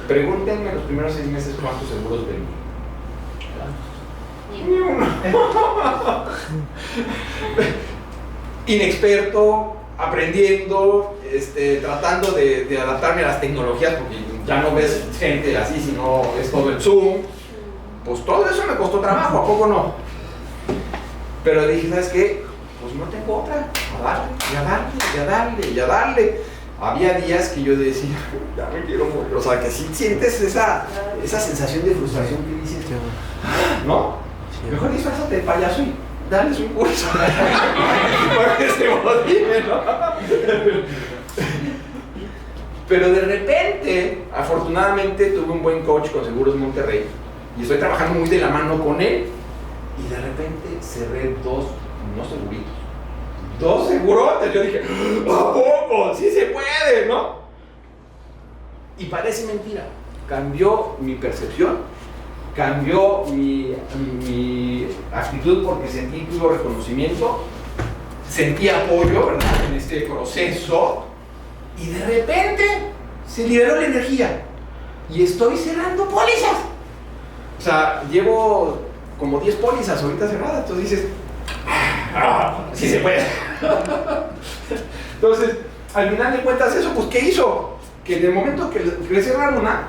Pregúntenme los primeros 6 meses cuántos seguros vendí. Ni uno. Inexperto, aprendiendo, tratando de adaptarme a las tecnologías, porque ya no ves gente así, sino es todo el Zoom. Pues todo eso me costó trabajo, ¿a poco no? Pero dije, ¿sabes qué? Pues no tengo otra, a darle. Había días que yo decía, ya me quiero morir. O sea, que si sientes esa sensación de frustración que dices, ¿no? Mejor disfrázate de payaso y darles un curso para que se motive, ¿no? Pero de repente, afortunadamente, tuve un buen coach con Seguros Monterrey y estoy trabajando muy de la mano con él y de repente cerré 2 seguritos. 2 segurotes. Yo dije, ¿a poco? Sí se puede, ¿no? Y parece mentira. Cambió mi percepción, cambió mi actitud porque sentí incluso reconocimiento, sentí apoyo, ¿verdad?, en este proceso y de repente se liberó la energía y estoy cerrando pólizas. O sea, llevo como 10 pólizas ahorita cerradas, entonces dices, sí se puede. Entonces, al final de cuentas, eso, pues, ¿qué hizo? Que en el momento que le cerraron una,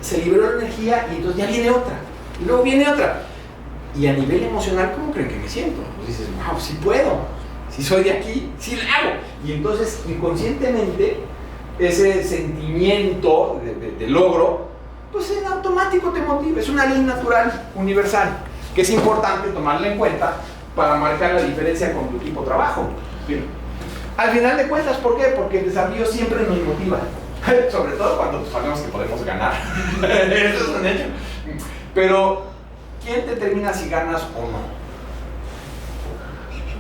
se liberó la energía y entonces ya viene otra, y luego viene otra. Y a nivel emocional, ¿cómo creen que me siento? Pues dices, wow, sí puedo, si soy de aquí, sí la hago. Y entonces, inconscientemente, ese sentimiento de logro, pues en automático te motiva. Es una ley natural, universal, que es importante tomarla en cuenta para marcar la diferencia con tu equipo de trabajo. Bien. Al final de cuentas, ¿por qué? Porque el desafío siempre nos motiva, sobre todo cuando sabemos que podemos ganar. Eso es un hecho. Pero, ¿quién determina si ganas o no?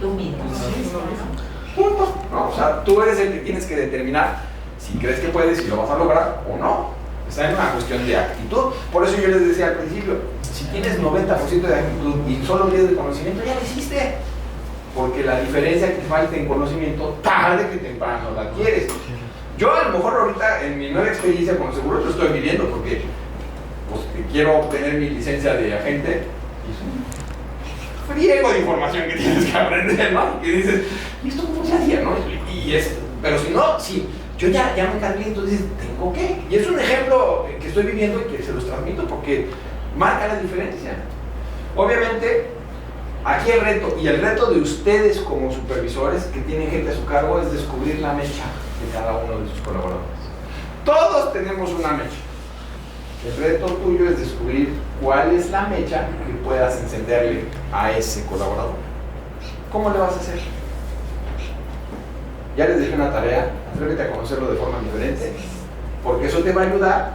Tú mismo. Punto. No, o sea, tú eres el que tienes que determinar si crees que puedes, si lo vas a lograr o no. Está en una cuestión de actitud. Por eso yo les decía al principio, si tienes 90% de actitud y solo 10% de conocimiento, ya lo hiciste. Porque la diferencia que te falta en conocimiento, tarde que temprano la quieres. Yo a lo mejor ahorita en mi nueva experiencia con los seguros lo estoy viviendo porque pues, quiero obtener mi licencia de agente y es un friego de información que tienes que aprender, ¿no? Que dices, ¿y esto cómo se hacía, no? Pero si no, sí, yo ya me encargué, entonces tengo que. Y es un ejemplo que estoy viviendo y que se los transmito porque marca la diferencia. Obviamente, aquí el reto, y el reto de ustedes como supervisores que tienen gente a su cargo, es descubrir la mecha de cada uno de sus colaboradores. Todos tenemos una mecha. El reto tuyo es descubrir cuál es la mecha que puedas encenderle a ese colaborador. ¿Cómo le vas a hacer? Ya les dejé una tarea, atrévete a conocerlo de forma diferente, porque eso te va a ayudar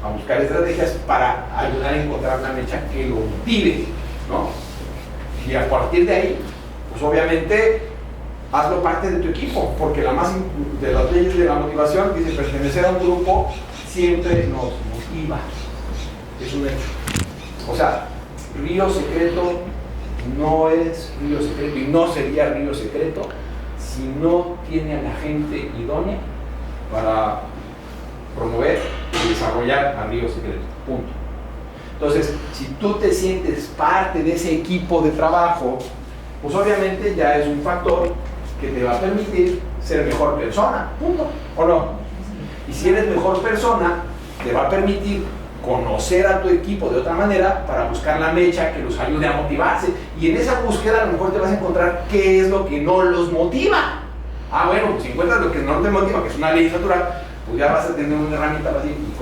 a buscar estrategias para ayudar a encontrar una mecha que lo motive, ¿no? Y a partir de ahí, pues obviamente, hazlo parte de tu equipo, porque la más de las leyes de la motivación dice pertenecer a un grupo siempre nos motiva. Es un hecho. O sea, Río Secreto no es Río Secreto y no sería Río Secreto si no tiene a la gente idónea para promover y desarrollar a Río Secreto. Punto. Entonces, si tú te sientes parte de ese equipo de trabajo, pues obviamente ya es un factor que te va a permitir ser mejor persona. Punto. ¿O no? Y si eres mejor persona, te va a permitir conocer a tu equipo de otra manera para buscar la mecha que los ayude a motivarse. Y en esa búsqueda a lo mejor te vas a encontrar qué es lo que no los motiva. Ah, bueno, pues si encuentras lo que no te motiva, que es una ley natural, pues ya vas a tener una herramienta para decir, ¿y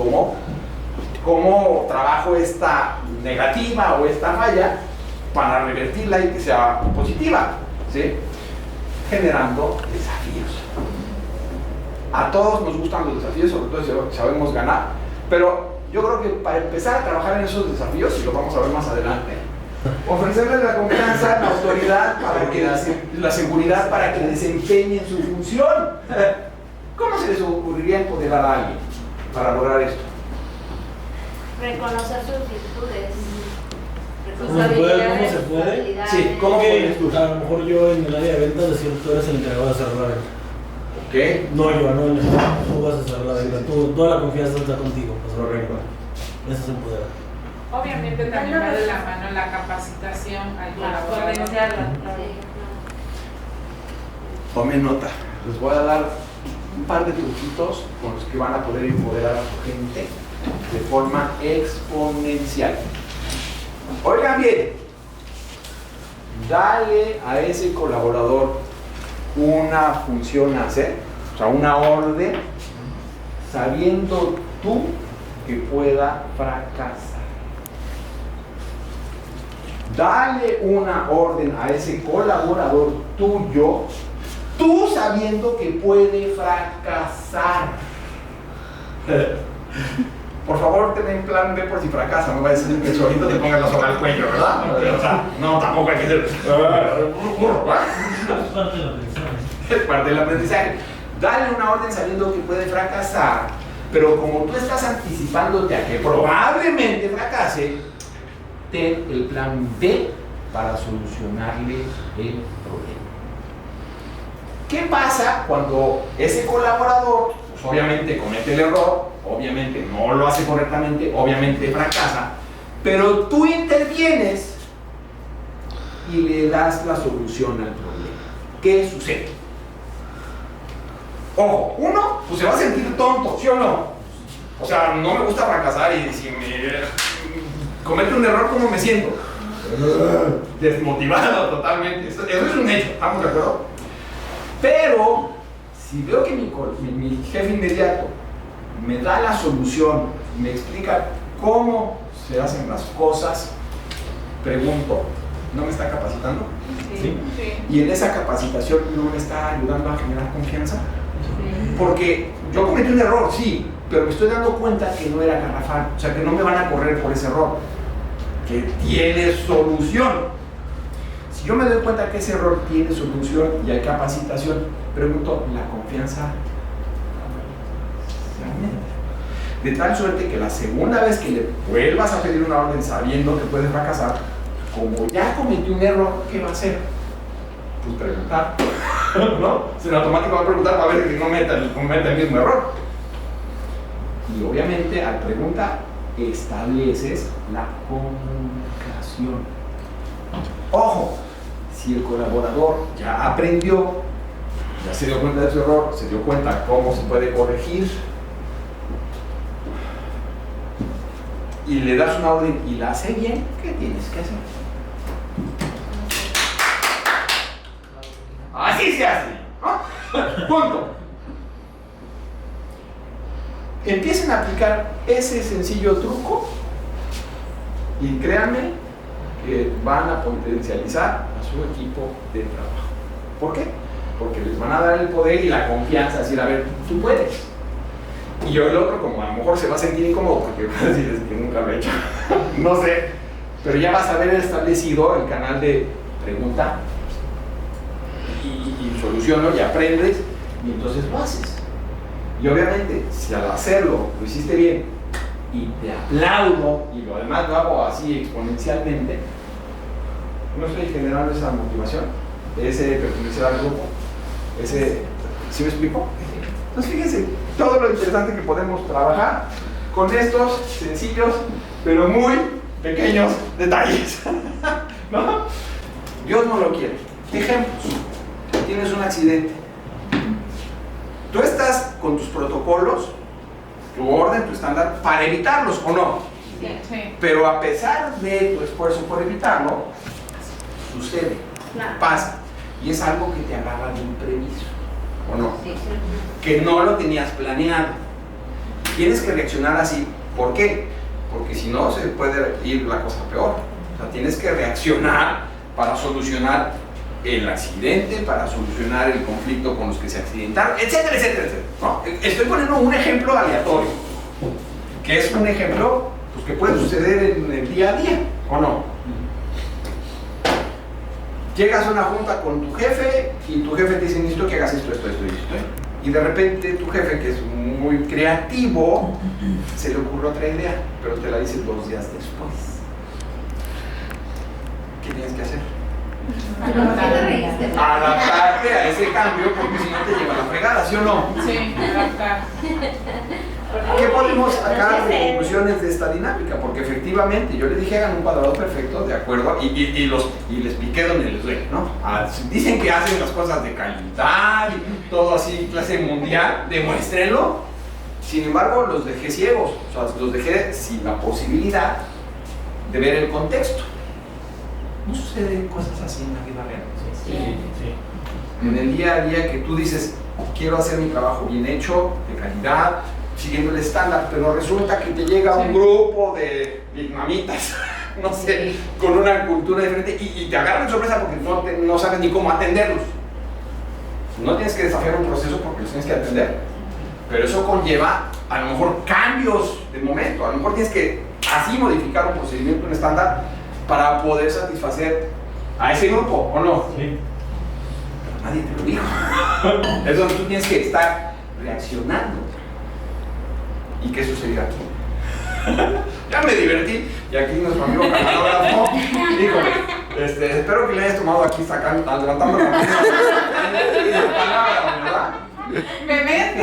cómo trabajo esta negativa o esta falla para revertirla y que sea positiva? ¿Sí? Generando desafíos. A todos nos gustan los desafíos, sobre todo si sabemos ganar, pero yo creo que para empezar a trabajar en esos desafíos, y lo vamos a ver más adelante, ofrecerles la confianza, la autoridad, la seguridad para que desempeñen su función. ¿Cómo se les ocurriría empoderar a alguien para lograr esto? Reconocer sus virtudes. ¿Cómo se puede? Sí, ¿cómo puedes tú? A lo mejor yo en el área de ventas decir tú eres el encargado de cerrar la venta. ¿Ok? No, yo, no, tú vas a cerrar la venta. Toda la confianza está contigo. Correcto. Eso es empoderar. Obviamente también va de la mano la capacitación al colaborador. Potenciarla. Tomen nota. Les voy a dar un par de truquitos con los que van a poder empoderar a su gente de forma exponencial. Oigan bien, dale a ese colaborador una función a hacer, o sea, una orden, sabiendo tú que pueda fracasar. Dale una orden a ese colaborador tuyo, tú sabiendo que puede fracasar. Por favor, ten en plan B por si fracasa, no va a decir que solito te pongas la soga al cuello, ¿verdad? O sea, no, tampoco hay que ser burro, es parte del aprendizaje. Dale una orden sabiendo que puede fracasar, pero como tú estás anticipándote a que probablemente fracase, ten el plan B para solucionarle el problema. ¿Qué pasa cuando ese colaborador, pues obviamente comete el error, obviamente no lo hace correctamente, obviamente fracasa, pero tú intervienes y le das la solución al problema? ¿Qué sucede? Ojo, uno, pues se va a sentir tonto, ¿sí o no? O sea, no me gusta fracasar y si me comete un error, ¿cómo me siento? Desmotivado totalmente. Eso es un hecho, ¿estamos de acuerdo? Pero, si veo que mi jefe inmediato me da la solución, me explica cómo se hacen las cosas, pregunto, ¿no me está capacitando? Sí. Sí. Y en esa capacitación no me está ayudando a generar confianza. Porque yo cometí un error, sí, pero me estoy dando cuenta que no era garrafal, o sea, que no me van a correr por ese error, que tiene solución. Si yo me doy cuenta que ese error tiene solución y hay capacitación, pregunto, ¿la confianza se aumenta? De tal suerte que la segunda vez que le vuelvas a pedir una orden sabiendo que puede fracasar, como ya cometió un error, ¿qué va a hacer? Pues preguntar, ¿no? En automático va a preguntar para ver que no cometa el mismo error. Y obviamente al preguntar, estableces la comunicación. Ojo, si el colaborador ya aprendió, ya se dio cuenta de su error, se dio cuenta cómo se puede corregir, y le das una orden y la hace bien, ¿qué tienes que hacer? Así se hace, ¿no? Punto. Empiecen a aplicar ese sencillo truco y créanme que van a potencializar a su equipo de trabajo. ¿Por qué? Porque les van a dar el poder y la confianza, decir, a ver, tú puedes. Y yo el otro, como a lo mejor se va a sentir incómodo porque va a decir, es que nunca lo he hecho, no sé, pero ya vas a haber establecido el canal de pregunta y soluciono y aprendes y entonces lo haces. Y obviamente, si al hacerlo lo hiciste bien y te aplaudo y lo demás lo hago así exponencialmente, no estoy generando esa motivación, ese pertenecer al grupo, ese, ¿sí me explico? Entonces fíjense todo lo interesante que podemos trabajar con estos sencillos pero muy pequeños detalles, ¿no? Dios no lo quiere. Ejemplos: tienes un accidente, tú estás con tus protocolos tu orden, tu estándar, para evitarlos, ¿o no? Sí. Pero a pesar de tu esfuerzo por evitarlo, sucede, pasa, y es algo que te agarra de imprevisto, ¿o no? Que no lo tenías planeado. Tienes que reaccionar así. ¿Por qué? Porque si no, se puede ir la cosa peor. O sea, tienes que reaccionar para solucionar el accidente, para solucionar el conflicto con los que se accidentaron, etcétera, etcétera, etcétera, ¿no? Estoy poniendo un ejemplo aleatorio, que es un ejemplo pues, que puede suceder en el día a día, ¿o no? Llegas a una junta con tu jefe y tu jefe te dice, necesito que hagas esto, esto, esto y esto. Y de repente tu jefe, que es muy creativo, se le ocurre otra idea, pero te la dice 2 días después. ¿Qué tienes que hacer? Adaptarte a ese cambio, porque si no te lleva la fregada, ¿sí o no? Sí, adaptar. ¿Qué podemos sacar de conclusiones de esta dinámica? Porque efectivamente, yo les dije hagan un cuadrado perfecto, de acuerdo, y les piqué donde les duele, ¿no? Dicen que hacen las cosas de calidad y todo así, clase mundial, demuéstrenlo. Sin embargo, los dejé ciegos, o sea, los dejé sin la posibilidad de ver el contexto. ¿No suceden cosas así en la vida real? Sí. En el día a día que tú dices, quiero hacer mi trabajo bien hecho, de calidad, siguiendo el estándar, pero resulta que te llega un grupo de vietnamitas, no sé, con una cultura diferente y te agarran de sorpresa porque no sabes ni cómo atenderlos. No tienes que desafiar un proceso porque los tienes que atender, pero eso conlleva a lo mejor cambios de momento, a lo mejor tienes que así modificar un procedimiento, un estándar, para poder satisfacer a ese grupo, ¿o no? Sí. Pero nadie te lo dijo. Es donde tú tienes que estar reaccionando. ¿Y qué sucedió aquí? Ya me divertí, y aquí nuestro amigo camarógrafo dijo, espero que le hayas tomado aquí levantando la palabra, ¿verdad? Me ven.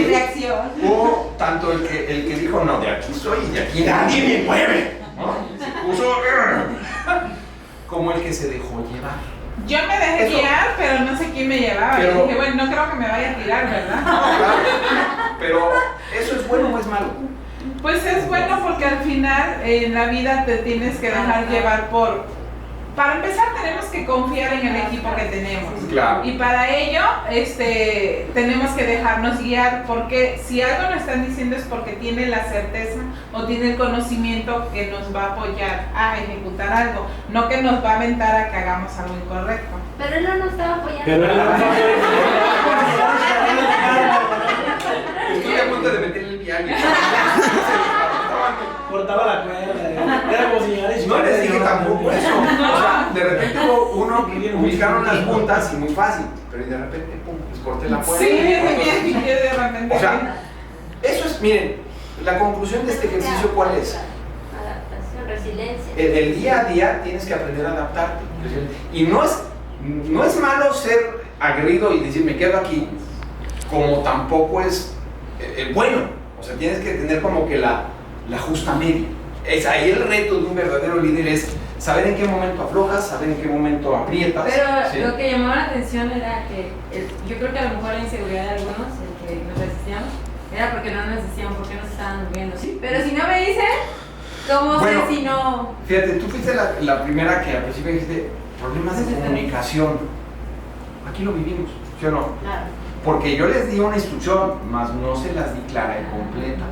Reacción. Hubo tanto el que dijo, no, de aquí soy y de aquí nadie me mueve, ¿no? Se puso, como el que se dejó llevar. Yo me dejé guiar, pero no sé quién me llevaba. Pero, yo dije, bueno, no creo que me vaya a tirar, ¿verdad? Claro. Pero, ¿eso es bueno o es malo? Pues es bueno porque al final en la vida te tienes que dejar llevar por... Para empezar tenemos que confiar en el equipo que tenemos. Claro. Y para ello tenemos que dejarnos guiar, porque si algo nos están diciendo es porque tiene la certeza o tiene el conocimiento que nos va a apoyar a ejecutar algo, no que nos va a aventar a que hagamos algo incorrecto. Pero él no nos estaba apoyando. Estoy a punto de meterle el viaje. Cortaba la cuerda, era como señales. No les dije tampoco eso. O sea, de repente hubo uno que ubicaron las puntas y muy fácil, pero de repente, pum, les corté la cuerda. Sí, de repente. O sea, eso es, miren, la conclusión de este ejercicio, ¿cuál es? Adaptación, resiliencia. El día a día tienes que aprender a adaptarte. Y no es malo ser aguerrido y decir, me quedo aquí, como tampoco es bueno. O sea, tienes que tener como que la justa media. Es ahí el reto de un verdadero líder, es saber en qué momento aflojas, saber en qué momento aprietas. Pero ¿sí? Lo que llamaba la atención era que yo creo que a lo mejor la inseguridad de algunos, el que nos resistíamos, era porque no nos decían por qué nos estaban durmiendo. ¿Sí? Pero si no me dicen, ¿cómo bueno, sé si no? Fíjate, tú fuiste la primera que al principio dijiste problemas de comunicación. Aquí lo vivimos, ¿sí o no? Claro. Porque yo les di una instrucción, mas no se las di clara y completa.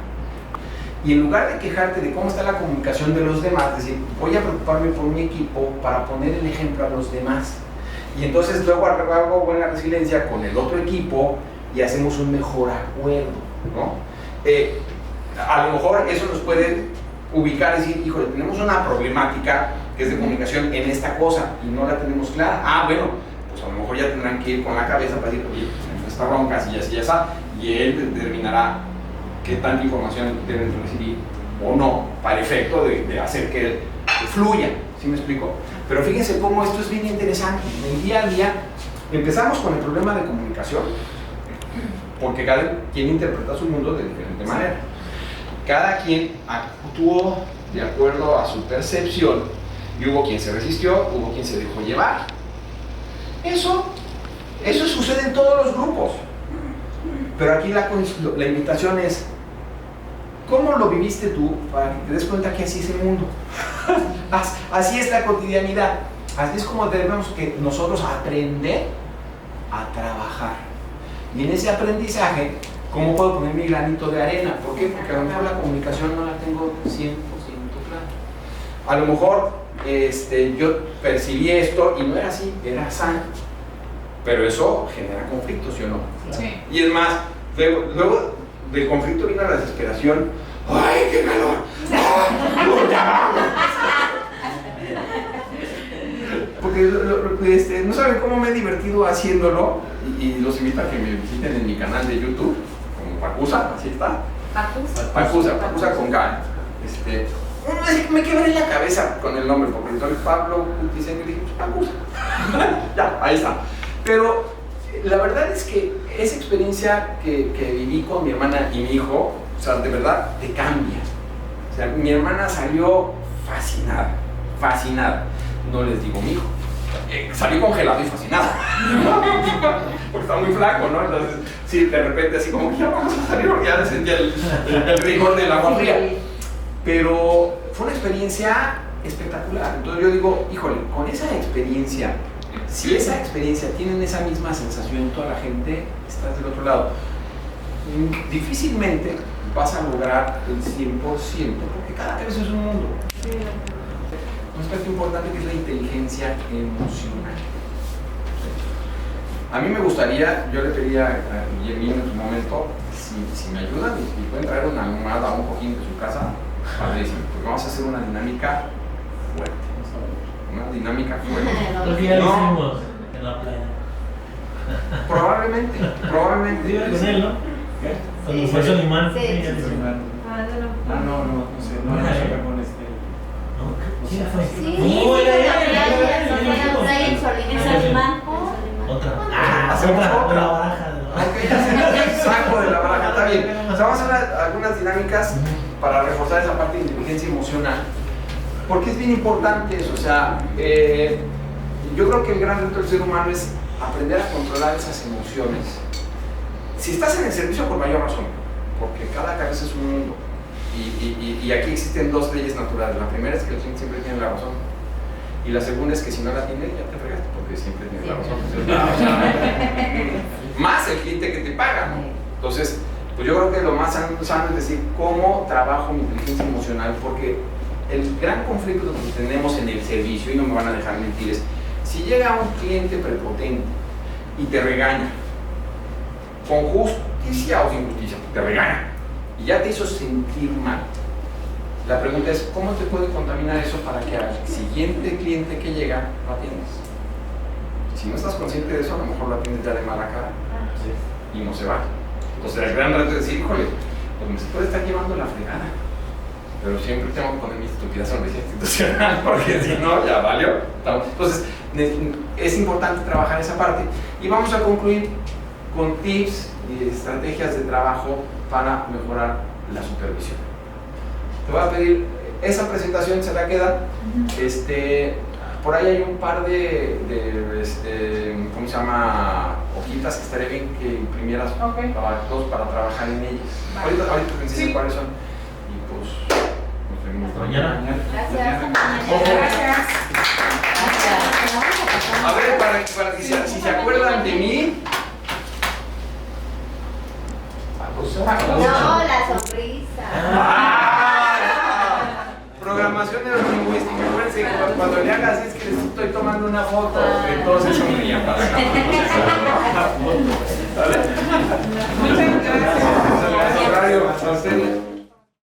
Y en lugar de quejarte de cómo está la comunicación de los demás, decir, voy a preocuparme por mi equipo para poner el ejemplo a los demás. Y entonces luego hago buena resiliencia con el otro equipo y hacemos un mejor acuerdo, ¿no? A lo mejor eso nos puede ubicar y decir, híjole, tenemos una problemática que es de comunicación en esta cosa y no la tenemos clara. Ah, bueno, pues a lo mejor ya tendrán que ir con la cabeza para decir, oye, pues esta bronca, así, ya está, y él determinará qué tanta información deben recibir o no, para el efecto de hacer que fluya, ¿sí me explico? Pero fíjense cómo esto es bien interesante. En el día a día empezamos con el problema de comunicación, porque cada quien interpreta su mundo de diferente manera. Cada quien actuó de acuerdo a su percepción y hubo quien se resistió, hubo quien se dejó llevar. Eso sucede en todos los grupos. Pero aquí la invitación es, ¿cómo lo viviste tú para que te des cuenta que así es el mundo? Así es la cotidianidad. Así es como debemos que nosotros aprender a trabajar. Y en ese aprendizaje, ¿cómo puedo poner mi granito de arena? ¿Por qué? Porque a lo mejor la comunicación no la tengo 100% clara. A lo mejor yo percibí esto y no era así, era sano. Pero eso genera conflictos, ¿sí o no? Sí. Y es más, luego del conflicto vino la desesperación. ¡Ay, qué calor! ¡Ah, ya vamos! Porque no saben cómo me he divertido haciéndolo, y los invito a que me visiten en mi canal de YouTube, como Pacusa, así está. Pacusa con K. Me quebré la cabeza con el nombre, porque el Pablo Diseño y dije, Pacusa. Ya, ahí está. Pero la verdad es que esa experiencia que viví con mi hermana y mi hijo, o sea, de verdad te cambia. O sea, mi hermana salió fascinada. No les digo mi hijo. Salió congelado y fascinado. Porque está muy flaco, ¿no? Entonces, sí, de repente así como que ya vamos a salir, porque ya sentía el rigor del agua fría. Pero fue una experiencia espectacular. Entonces yo digo, híjole, con esa experiencia, si esa experiencia tienen esa misma sensación en toda la gente, estás del otro lado. Difícilmente vas a lograr el 100%, porque cada cabeza es un mundo. Un aspecto importante que es la inteligencia emocional. A mí me gustaría, yo le pedía a Guillermín en su momento, si me ayudan y pueden traer una almohada o un cojín de su casa, padrísimo, porque vamos a hacer una dinámica fuerte. Una dinámica fuerte. Porque ya lo hicimos en la playa. Probablemente. Con él, ¿no? ¿Qué? Cuando fue su animal. Sí. Ya lo hicimos. No sé, no con ¿Quién fue? Sí, No, era ¿Es alemán? Otra. Hacemos otra. La baraja. Ok, hacemos el saco de la baraja, está bien. O sea, vamos a hacer algunas dinámicas para reforzar esa parte de inteligencia emocional. Porque es bien importante eso. O sea, yo creo que el gran reto del ser humano es aprender a controlar esas emociones. Si estás en el servicio, por mayor razón, porque cada cabeza es un mundo. Y aquí existen dos leyes naturales. La primera es que el cliente siempre tiene la razón. Y la segunda es que si no la tiene, ya te fregaste, porque siempre tiene la razón. Más el cliente que te paga, ¿no? Entonces, pues yo creo que lo más sano es decir, ¿cómo trabajo mi inteligencia emocional? Porque el gran conflicto que tenemos en el servicio, y no me van a dejar mentir, es si llega un cliente prepotente y te regaña, con justicia o sin justicia, te regaña, y ya te hizo sentir mal. La pregunta es, ¿cómo te puede contaminar eso para que al siguiente cliente que llega lo atiendas? Si no estás consciente de eso, a lo mejor lo atiendes ya de mala cara y no se va. Entonces el gran reto es decir, híjole, pues me se puede estar llevando la fregada, pero siempre tengo que poner mi estúpida sonrisa institucional, porque si no, ya valió. Entonces es importante trabajar esa parte. Y vamos a concluir con tips y estrategias de trabajo para mejorar la supervisión. Te voy a pedir, esa presentación se la queda, por ahí hay un par de ¿cómo se llama? Hojitas que estaría bien que imprimieras para trabajar en ellas. Ahorita te enseño cuáles son. Y pues, nos vemos Mañana. Gracias. Gracias. A ver, para que si se acuerdan de mí. No, la sonrisa. Programación neurolingüística. Acuérdense que cuando le hagas es que les estoy tomando una foto, entonces sonrían para acá. Muchas gracias. Gracias, a ustedes.